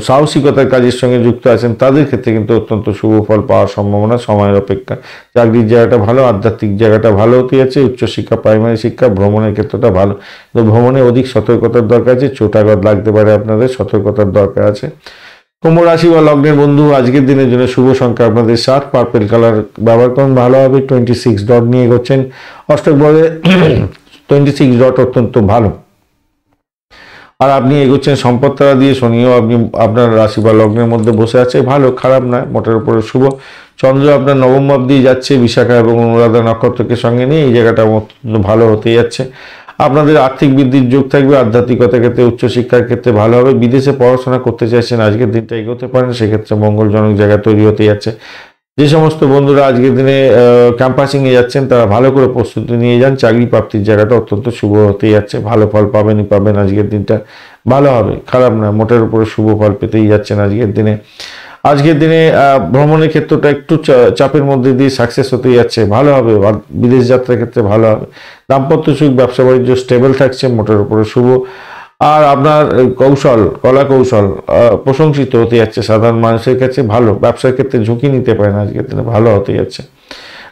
সাহসিকতার কাজের সঙ্গে যুক্ত আছেন তাদের ক্ষেত্রে কিন্তু অত্যন্ত শুভ ফল পাওয়ার সম্ভাবনা সময়ের অপেক্ষা। চাকরির জায়গাটা ভালো, আধ্যাত্মিক জায়গাটা ভালো হতে যাচ্ছে, উচ্চশিক্ষা, প্রাইমারি শিক্ষা, ভ্রমণের ক্ষেত্রটা ভালো। তো ভ্রমণে অধিক সতর্কতার দরকার আছে, চোটাঘাত লাগতে পারে, আপনাদের সতর্কতার দরকার আছে। কুম্ভ রাশি বা লগ্নের বন্ধু, আজকের দিনের জন্য শুভ সংখ্যা আপনাদের 7, পার্পেল কালার ব্যবহার করুন, ভালো হবে। 26 ডট নিয়ে এগোচ্ছেন। অষ্টক বলে 26 ডট অত্যন্ত ভালো। আর আপনি এগোচ্ছেন সম্পদ তারা দিয়ে, শনিও আপনি আপনার রাশি বা লগ্নের মধ্যে বসে আছে, ভালো, খারাপ নয়, মোটের উপরে শুভ। চন্দ্র আপনার নবম ভাব দিয়ে যাচ্ছে, বিশাখা এবং অনুরাধা নক্ষত্রকে সঙ্গে নিয়ে এই জায়গাটা অত্যন্ত ভালো হতে যাচ্ছে। আপনাদের আর্থিক বৃদ্ধির যোগ থাকবে, আধ্যাত্মিকতার ক্ষেত্রে, উচ্চশিক্ষার ক্ষেত্রে ভালো হবে। বিদেশে পড়াশোনা করতে চাইছেন, আজকের দিনটা এগোতে পারেন, সেক্ষেত্রে মঙ্গলজনক জায়গা তৈরি হতে যাচ্ছে। যে সমস্ত বন্ধুরা আজকের দিনে ক্যাম্পাসিংয়ে যাচ্ছেন তারা ভালো করে প্রস্তুতি নিয়ে যান, চাকরি প্রাপ্তির জায়গাটা অত্যন্ত শুভ হতে যাচ্ছে, ভালো ফল পাবেনই পাবেন। আজকের দিনটা ভালো হবে, খারাপ না, মোটের উপরে শুভ ফল পেতেই যাচ্ছেন আজকের দিনে। আজকের দিনে ভ্রমণের ক্ষেত্রটা একটু চাপের মধ্যে দিয়ে সাকসেস হতে যাচ্ছে, ভালো হবে। বিদেশ যাত্রার ক্ষেত্রে ভালো হবে। দাম্পত্য সুখ, ব্যবসা বাণিজ্য স্টেবল থাকছে, মোটের উপরে শুভ। আর আপনার কৌশল, কলা কৌশল প্রশংসিত হতে যাচ্ছে সাধারণ মানুষের কাছে, ভালো। ব্যবসার ক্ষেত্রে ঝুঁকি নিতে পারেন, আজকের দিনে ভালো হতে যাচ্ছে।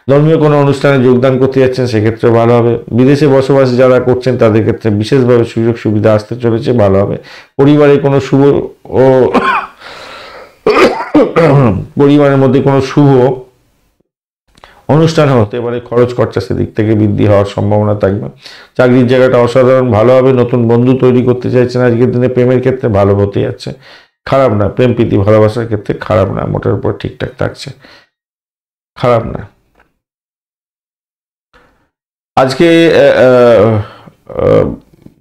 ধর্মীয় কোনো অনুষ্ঠানে যোগদান করতে যাচ্ছেন, সেক্ষেত্রে ভালো হবে। বিদেশে বসবাস যারা করছেন তাদের ক্ষেত্রে বিশেষভাবে সুযোগ সুবিধা আসতে চলেছে, ভালো হবে। পরিবারে কোনো শুভ ও পরিবারের মধ্যে কোনো শুভ অনুষ্ঠান হতে পারে, খরচ খরচা সেদিক থেকে বৃদ্ধি হওয়ার সম্ভাবনা থাকবে। চাকরির জায়গাটা অসাধারণ ভালো হবে। নতুন বন্ধু তৈরি করতে চাইছেন, আজকের দিনে প্রেমের ক্ষেত্রে ভালো হতে যাচ্ছে, খারাপ না। প্রেম প্রীতি ভালোবাসার ক্ষেত্রে খারাপ না, মোটের উপর ঠিকঠাক থাকছে, খারাপ না। আজকে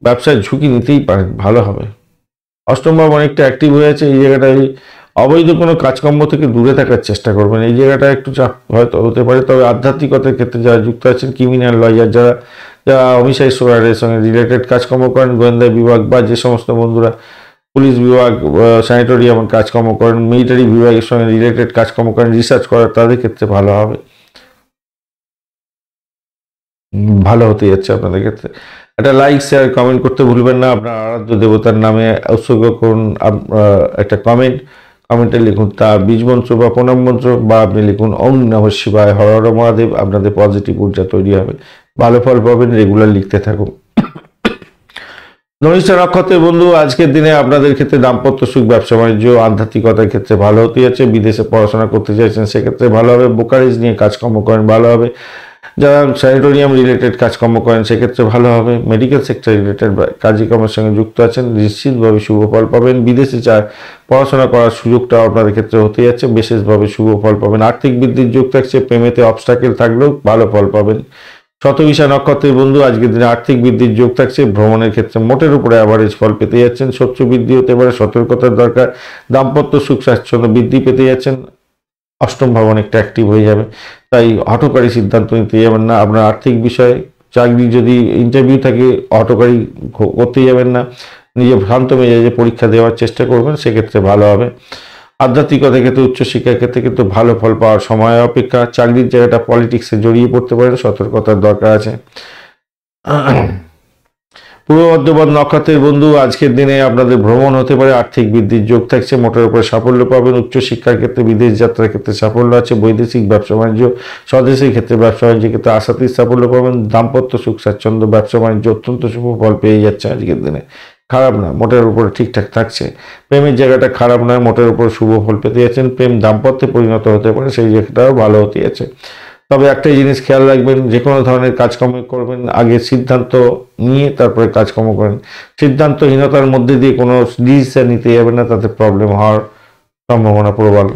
ব্যবসায় ঝুঁকি নিতেই পারেন, ভালো হবে। অষ্টম ভাব অনেকটা অ্যাক্টিভ হয়ে আছে, এই জায়গাটায় অবৈধ কোনো কাজকর্ম থেকে দূরে থাকার চেষ্টা করবেন, এই জায়গাটা একটু চাপ হয়তো হতে পারে। তবে আধ্যাত্মিকতার ক্ষেত্রে যারা যুক্ত আছেন, ক্রিমিনাল লয়ার যারা যারা হোমিসাইড সোয়ারের সঙ্গে রিলেটেড কাজকর্ম করেন, গোয়েন্দা বিভাগ বা যে সমস্ত বন্ধুরা পুলিশ বিভাগ, স্যানিটোরিয়াম কাজকর্ম করেন, মিলিটারি বিভাগের সঙ্গে রিলেটেড কাজকর্ম করেন, রিসার্চ করার, তাদের ক্ষেত্রে ভালো হবে, ভালো হতে যাচ্ছে আপনাদের ক্ষেত্রে। একটা লাইক শেয়ার কমেন্ট করতে ভুলবেন না। আপনার আরাধ্য দেবতার নামে উৎসর্গ করুন একটা কমেন্টে লিখুন তার বীজ মন্ত্র বা প্রণাম মন্ত্র, বা আপনি লিখুন ওম নমঃ শিবায়, হর হর মহাদেব। আপনাদের পজিটিভ ঊর্জা তৈরি হবে, ভালো ফল পাবেন, রেগুলার লিখতে থাকুন। ধনিষ্ঠা নক্ষত্রের বন্ধু, আজকের দিনে আপনাদের ক্ষেত্রে দাম্পত্য সুখ, ব্যবসা বাণিজ্য, আধ্যাত্মিকতার ক্ষেত্রে ভালো হতে যাচ্ছে। বিদেশে পড়াশোনা করতে চাইছেন, সেক্ষেত্রে ভালো হবে। ব্রোকারেজ নিয়ে কাজকর্ম করেন, ভালো হবে। যারা স্যানিটোরিয়াম রিলেটেড কাজকর্ম করেন, সেক্ষেত্রে ভালো হবে। মেডিকেল সেক্টর রিলেটেড কাজকর্মের সঙ্গে যুক্ত আছেন, নিশ্চিতভাবে শুভ ফল পাবেন। বিদেশে পড়াশোনা করার সুযোগটাও আপনাদের ক্ষেত্রে হতে যাচ্ছে, বিশেষভাবে শুভ ফল পাবেন। আর্থিক বৃদ্ধির যোগ থাকছে, প্রেমেতে অবস্টাকেল থাকলেও ভালো ফল পাবেন। শতবিশা নক্ষত্রের বন্ধু, আজকের দিনে আর্থিক বৃদ্ধির যোগ থাকছে, ভ্রমণের ক্ষেত্রে মোটের উপরে অ্যাভারেজ ফল পেতে যাচ্ছেন। শত্রু বৃদ্ধি হতে পারে, সতর্কতার দরকার। দাম্পত্য সুখ স্বাচ্ছন্দ্য বৃদ্ধি পেতে যাচ্ছেন, অষ্টম ভাব অনেকটা অ্যাক্টিভ হয়ে যাবে, তাই হঠকারী সিদ্ধান্ত নিতে যাবেন না। আপনার আর্থিক বিষয়ে চাকরি যদি ইন্টারভিউ থাকে, হঠকারী করতে যাবেন না, নিজে শান্ত মেজাজে পরীক্ষা দেওয়ার চেষ্টা করবেন, সেক্ষেত্রে ভালো হবে। আধ্যাত্মিকতার ক্ষেত্রে, উচ্চশিক্ষার ক্ষেত্রে কিন্তু ভালো ফল পাওয়ার সময় অপেক্ষা। চাকরির জায়গাটা পলিটিক্সে জড়িয়ে পড়তে পারেন, সতর্কতার দরকার আছে। পূর্ব বর্ধমান নক্ষত্রের বন্ধু, আজকের দিনে আপনাদের ভ্রমণ হতে পারে, আর্থিক বৃদ্ধির যোগ থাকছে, মোটের উপরে সাফল্য পাবেন। উচ্চশিক্ষার ক্ষেত্রে, বিদেশ যাত্রার ক্ষেত্রে সাফল্য আছে। বৈদেশিক ব্যবসা বাণিজ্য, স্বদেশী ক্ষেত্রে ব্যবসা বাণিজ্যের ক্ষেত্রে আশাতীত সাফল্য পাবেন। দাম্পত্য সুখ স্বাচ্ছন্দ্য, ব্যবসা বাণিজ্য অত্যন্ত শুভ ফল পেয়ে যাচ্ছে আজকের দিনে, খারাপ না, মোটের উপরে ঠিকঠাক থাকছে। প্রেমের জায়গাটা খারাপ নয়, মোটের উপর শুভ ফল পেতে যাচ্ছেন। প্রেম দাম্পত্যে পরিণত হতে পারে, সেই জায়গাটাও ভালো হতে যাচ্ছে। তবে একটাই জিনিস খেয়াল রাখবেন, যে কোনো ধরনের কাজকর্ম করবেন আগে সিদ্ধান্ত নিয়ে তারপরে কাজকর্ম করেন। সিদ্ধান্তহীনতার মধ্যে দিয়ে কোনো ডিসিশন নিতে যাবেন না, তাতে প্রবলেম হওয়ার সম্ভাবনা প্রবল।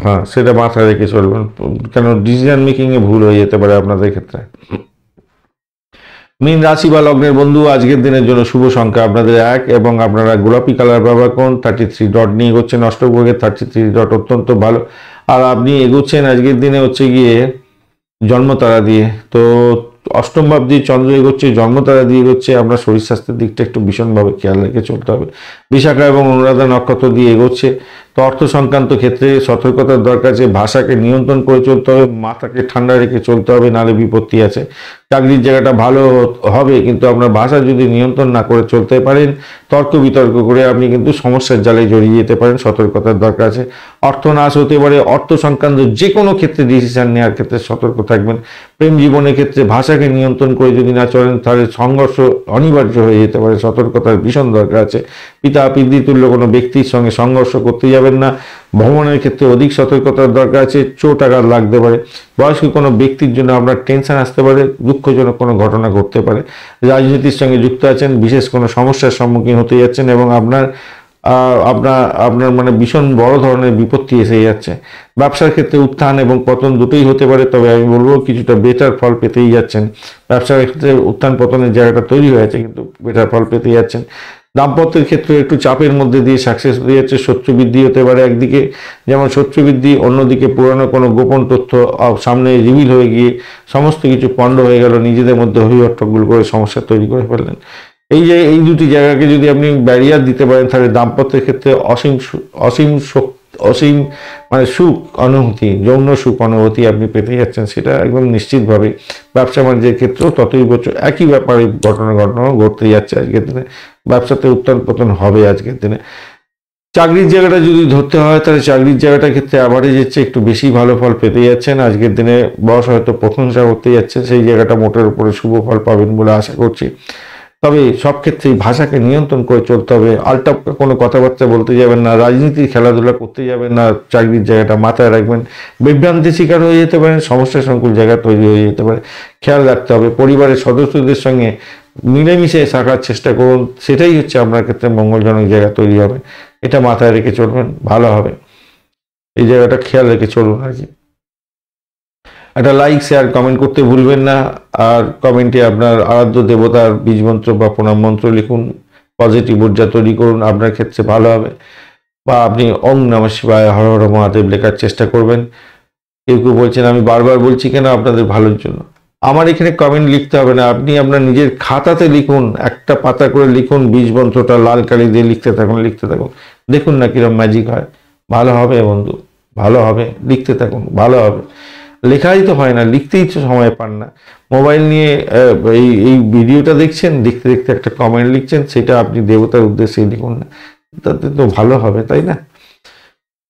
হ্যাঁ, সেটা মাথায় রেখে চলবেন, কেন ডিসিশন মেকিং এ ভুল হয়ে যেতে পারে আপনাদের ক্ষেত্রে। মীন রাশি বা লগ্নের বন্ধু, আজকের দিনের জন্য শুভ সংখ্যা আপনাদের 1 এবং আপনারা গোলাপি কালার ব্যবহার করুন। 33 ডট নিয়ে এগোচ্ছেন, অষ্টগ্রহের 33 ডট অত্যন্ত ভালো। আর আপনি এগোচ্ছেন আজকের দিনে হচ্ছে গিয়ে জন্মতারা দিয়ে। তো অষ্টম ভাব দিয়ে চন্দ্র এগোচ্ছে, জন্মতারা দিয়ে এগোচ্ছে। আপনার শরীর স্বাস্থ্যের দিকটা একটু ভীষণভাবে খেয়াল রেখে চলতে হবে। বিশাখা এবং অনুরাধা নক্ষত্র দিয়ে এগোচ্ছে। তো অর্থ সংক্রান্ত ক্ষেত্রে সতর্কতার দরকার আছে, ভাষাকে নিয়ন্ত্রণ করে চলতে হবে, মাথাকে ঠান্ডা রেখে চলতে হবে, নাহলে বিপত্তি আছে। চাকরির জায়গাটা ভালো হবে, কিন্তু আপনার ভাষা যদি নিয়ন্ত্রণ না করে চলতে পারেন, তর্ক বিতর্ক করে আপনি কিন্তু সমস্যার জালে জড়িয়ে যেতে পারেন, সতর্কতার দরকার আছে। অর্থ নাশ হতে পারে, অর্থ সংক্রান্ত যে কোনো ক্ষেত্রে ডিসিশন নেওয়ার ক্ষেত্রে সতর্ক থাকবেন। প্রেম জীবনের ক্ষেত্রে ভাষাকে নিয়ন্ত্রণ করে যদি না চলেন, তাহলে সংঘর্ষ অনিবার্য হয়ে যেতে পারে, সতর্কতার ভীষণ দরকার আছে। পিতা পিতৃতুল্য কোনো ব্যক্তির সঙ্গে সংঘর্ষ করতে যাবেন না। ভ্রমণের ক্ষেত্রে অধিক সতর্কতার দরকার আছে, চোট আঘাত লাগতে পারে। বয়স্ক কোনো ব্যক্তির জন্য আপনার টেনশন আসতে পারে, দুঃখজনক কোনো ঘটনা ঘটতে পারে। রাজনীতির সঙ্গে যুক্ত আছেন, বিশেষ কোনো সমস্যার সম্মুখীন হতে যাচ্ছেন এবং আপনার আপনার মানে ভীষণ বড় ধরনের বিপত্তি এসে যাচ্ছে। ব্যবসার ক্ষেত্রে উত্থান এবং পতন দুটোই হতে পারে, তবে আমি বলবো কিছুটা বেটার ফল পেতেই যাচ্ছেন। ব্যবসার ক্ষেত্রে উত্থান পতনের জায়গাটা তৈরি হয়েছে, কিন্তু বেটার ফল পেতে যাচ্ছেন। দাম্পত্যের ক্ষেত্রে একটু চাপের মধ্যে দিয়ে সাকসেস হতে যাচ্ছে, শত্রু বৃদ্ধি হতে পারে একদিকে, যেমন শত্রু বৃদ্ধি, অন্যদিকে পুরানো কোনো গোপন তথ্য সামনে রিভিল হয়ে গিয়ে সমস্ত কিছু পণ্ড হয়ে গেল, নিজেদের মধ্যে হইহট্টগোল করে সমস্যা তৈরি করে ফেললেন। এই যে এই দুটি জায়গাকে যদি আপনি ব্যারিয়ার দিতে পারেন, তাহলে দাম্পত্যের ক্ষেত্রে অসীম মানে সুখ অনুভূতি, যৌন সুখ অনুভূতি আপনি পেতে যাচ্ছেন, সেটা একদম নিশ্চিতভাবে। ব্যবসা বাণিজ্যের ক্ষেত্রেও ততই বছর একই ব্যাপারে ঘটনা ঘটতে যাচ্ছে আজকের দিনে। ব্যবসাতে উত্থান পতন হবে আজকের দিনে। চাকরির জায়গাটা যদি ধরতে হয়, তাহলে চাকরির জায়গাটার ক্ষেত্রে অ্যাভারেজের চেয়ে একটু বেশি ভালো ফল পেতে যাচ্ছেন আজকের দিনে। বস হয়তো প্রশংসা করতে যাচ্ছে, সেই জায়গাটা মোটের উপরে শুভ ফল পাবেন বলে আশা করছি। তবে সব ক্ষেত্রেই ভাষাকে নিয়ন্ত্রণ করে চলতে হবে, আলটা কোনো কথাবার্তা বলতে যাবেন না, রাজনীতির খেলাধুলা করতে যাবেন না, চাকরির জায়গাটা মাথায় রাখবেন। বিভ্রান্তির শিকার হয়ে যেতে পারেন, সমস্যা সংকুল জায়গা তৈরি হয়ে যেতে পারে, খেয়াল রাখতে হবে। পরিবারের সদস্যদের সঙ্গে মিলেমিশে থাকার চেষ্টা করুন, সেটাই হচ্ছে আপনার ক্ষেত্রে মঙ্গলজনক জায়গা তৈরি হবে। এটা মাথায় রেখে চলবেন, ভালো হবে। এই জায়গাটা খেয়াল রেখে চলুন আর কি। একটা লাইক শেয়ার কমেন্ট করতে ভুলবেন না। আর কমেন্টে আপনার আরাধ্য দেবতার বীজ মন্ত্র বা প্রণাম মন্ত্র লিখুন, পজিটিভ ঊর্জা তৈরি করুন, আপনার ক্ষেত্রে ভালো হবে। বা আপনি ওং নমঃ শিবায় হর হর মহাদেব লেখার চেষ্টা করবেন। কেউ কেউ বলছেন আমি বারবার বলছি কেন, আপনাদের ভালোর জন্য। আমার এখানে কমেন্ট লিখতে হবে না, আপনি আপনার নিজের খাতাতে লিখুন, একটা পাতা করে লিখুন, বীজ মন্ত্রটা লাল কালি দিয়ে লিখতে থাকুন, দেখুন না কিরম ম্যাজিক হয়। ভালো হবে বন্ধু, ভালো হবে, লিখতে থাকুন, ভালো হবে। লেখাই তো হয় না, লিখতেই তো সময় পান না। মোবাইল নিয়ে এই এই ভিডিওটা দেখছেন, দেখতে দেখতে একটা কমেন্ট লিখছেন, সেটা আপনি দেবতার উদ্দেশ্যে লিখুন না, তাতে তো ভালো হবে, তাই না?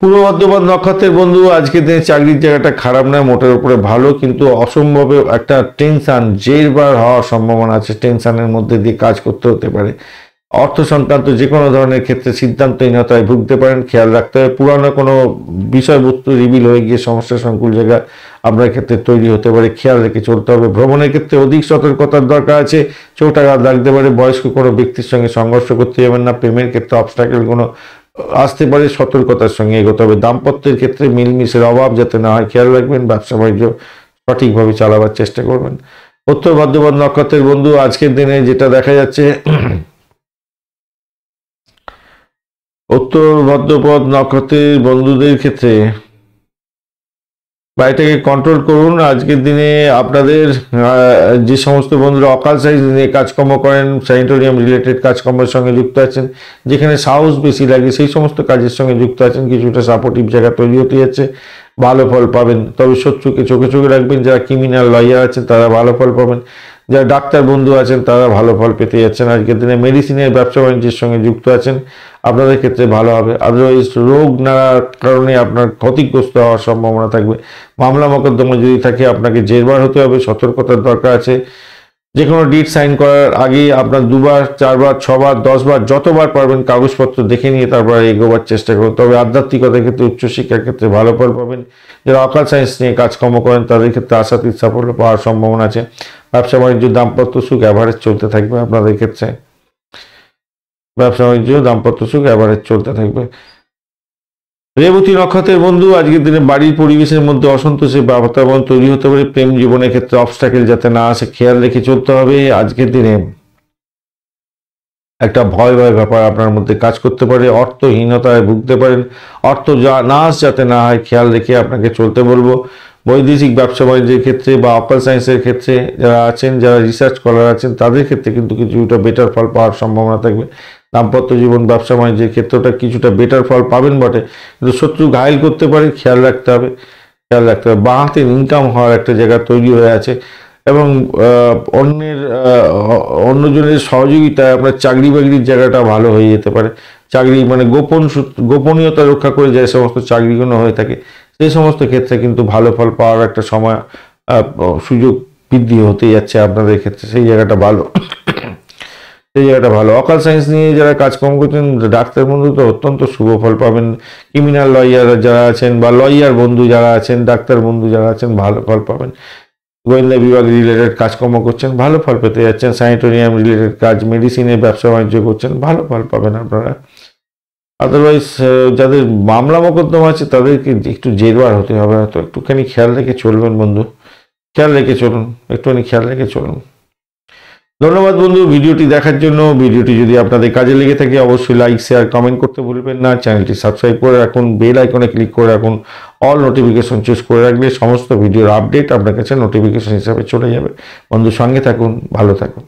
পূর্ব বর্ধমান নক্ষত্রের বন্ধু, আজকে দিনে চাকরির জায়গাটা খারাপ না, মোটের উপরে ভালো, কিন্তু অসম্ভবে একটা টেনশন জেরবার হওয়ার সম্ভাবনা আছে, টেনশনের মধ্যে দিয়ে কাজ করতে হতে পারে। অর্থ সংক্রান্ত যে কোনো ধরনের ক্ষেত্রে সিদ্ধান্তহীনতায় ভুগতে পারেন, খেয়াল রাখতে হবে। পুরানো কোনো বিষয়বস্তু রিভিল হয়ে গিয়ে সমস্যা সংকুল জায়গা আপনার ক্ষেত্রে তৈরি হতে পারে, খেয়াল রেখে চলতে হবে। ভ্রমণের ক্ষেত্রে অধিক সতর্কতার দরকার আছে, চোট আঘাত লাগতে পারে। বয়স্ক কোনো ব্যক্তির সঙ্গে সংঘর্ষ করতে যাবেন না। প্রেমের ক্ষেত্রে অবস্ট্যাকেল কোনো আসতে পারে, সতর্কতার সঙ্গে এগোতে হবে। দাম্পত্যের ক্ষেত্রে মিলমিশের অভাব যাতে না হয় খেয়াল রাখবেন। ব্যবসা বাণিজ্য সঠিকভাবে চালাবার চেষ্টা করবেন। উত্তর ভাদ্রপদ নক্ষত্রের বন্ধু, আজকের দিনে যেটা দেখা যাচ্ছে, উত্তর ভাদ্রপদ নক্ষত্রের বন্ধুদের ক্ষেত্রে বাড়িটাকে কন্ট্রোল করুন। আজকের দিনে আপনাদের যে সমস্ত বন্ধুরা অকাল সাইজ নিয়ে কাজকর্ম করেন, স্যানিটোরিয়াম রিলেটেড কাজকর্মের সঙ্গে যুক্ত আছেন, যেখানে সাহস বেশি লাগে, সেই সমস্ত কাজের সঙ্গে যুক্ত আছেন, কিছুটা সাপোর্টিভ জায়গা তৈরি হতে যাচ্ছে, ভালো ফল পাবেন। তবে শত্রুকে চোখে চোখে রাখবেন। যারা ক্রিমিনাল লয়ার আছেন তারা ভালো ফল পাবেন, যারা ডাক্তার বন্ধু আছেন তারা ভালো ফল পেতে যাচ্ছেন। আজকের দিনে মেডিসিনের ব্যবসা বাণিজ্যের সঙ্গে যুক্ত আছেন, আপনাদের ক্ষেত্রে ভালো হবে। আদারওয়াইজ রোগ নাড়ার কারণে আপনার ক্ষতিগ্রস্ত হওয়ার সম্ভাবনা থাকবে। মামলা মোকদ্দমা যদি থাকে, আপনাকে জেরবার হতে হবে, সতর্কতার দরকার আছে। যে কোনো ডিট সাইন করার আগে আপনার 2বার 4বার 6বার 10বার যতবার পারবেন কাগজপত্র দেখে নিয়ে তারপর এগোবার চেষ্টা করুন। তবে আধ্যাত্মিকতার ক্ষেত্রে, উচ্চশিক্ষার ক্ষেত্রে ভালো ফল পাবেন। যারা অকাল সায়েন্স নিয়ে কাজকর্ম করেন তাদের ক্ষেত্রে আশাতীত সাফল্য পাওয়ার সম্ভাবনা আছে। ব্যবসা বাণিজ্য, দাম্পত্য সুখ অ্যাভারেজ চলতে থাকবে আপনাদের ক্ষেত্রে। ব্যবসা বাণিজ্য, দাম্পত্য সুখ অ্যাভারেজ চলতে থাকবে। রেবতী নক্ষত্রের বন্ধু, আজকের দিনে বাড়ির পরিবেশের মধ্যে অসন্তোষের বাতাবরণ তৈরি হতে পারে। প্রেম জীবনের ক্ষেত্রে অবস্ট্যাকেল যাতে না আসে খেয়াল রেখে চলতে হবে। আজকের দিনে একটা ভয় ভয় ব্যাপার আপনার মধ্যে কাজ করতে পারে, অর্থহীনতায় ভুগতে পারেন, অর্থ নাশ যাতে না হয় খেয়াল রেখে আপনাকে চলতে বলবো। বৈদেশিক ব্যবসা বাণিজ্যের ক্ষেত্রে বা অকাল সায়েন্সের ক্ষেত্রে যারা আছেন, যারা রিসার্চ করার আছেন, তাদের ক্ষেত্রে কিন্তু কিছুটা বেটার ফল পাওয়ার সম্ভাবনা থাকবে। দাম্পত্য জীবন ব্যবসা বাণিজ্যের ক্ষেত্রটা কিছুটা বেটার ফল পাবেন বটে, কিন্তু শত্রু ঘায়েল করতে পারে, খেয়াল রাখতে হবে। বাঁ হাতের ইনকাম হওয়ার একটা জায়গা তৈরি হয়ে আছে এবং অন্যজনের সহযোগিতায় আপনার চাকরি বাকরির জায়গাটা ভালো হয়ে যেতে পারে। চাকরি মানে গোপনীয়তা রক্ষা করে যে সমস্ত চাকরিগুলো হয়ে থাকে, সেই সমস্ত ক্ষেত্রে কিন্তু ভালো ফল পাওয়ার একটা সময় সুযোগ বৃদ্ধি হতে যাচ্ছে আপনাদের ক্ষেত্রে, সেই জায়গাটা ভালো। সেই জায়গাটা ভালো। অকাল সায়েন্স নিয়ে যারা কাজকর্ম করছেন, ডাক্তার বন্ধু তো অত্যন্ত শুভ ফল পাবেন। ক্রিমিনাল লয়ার যারা আছেন বা লয়ার বন্ধু যারা আছেন, ডাক্তার বন্ধু যারা আছেন, ভালো ফল পাবেন। গোয়েন্দা বিভাগ রিলেটেড কাজকর্ম করছেন, ভালো ফল পেতে যাচ্ছেন। স্যানিটোরিয়াম রিলেটেড কাজ, মেডিসিনের ব্যবসা বাণিজ্য করছেন, ভালো ফল পাবেন আপনারা। আদারওয়াইজ যাদের মামলা মোকদ্দমা আছে তাদেরকে একটু জেরবার হতে হবে, হয়তো একটুখানি খেয়াল রেখে চলবেন বন্ধু, খেয়াল রেখে চলুন, একটুখানি খেয়াল রেখে চলুন। ধন্যবাদ বন্ধু ভিডিওটি দেখার জন্য। ভিডিওটি যদি আপনাদের কাজে লেগে থাকে অবশ্যই লাইক শেয়ার কমেন্ট করতে ভুলবেন না। চ্যানেলটি সাবস্ক্রাইব করে রাখুন, বেল আইকনে ক্লিক করে রাখুন, অল নোটিফিকেশন চুজ করে রাখলে সমস্ত ভিডিওর আপডেট আপনার কাছে নোটিফিকেশন হিসাবে চলে যাবে। বন্ধু সঙ্গে থাকুন, ভালো থাকুন।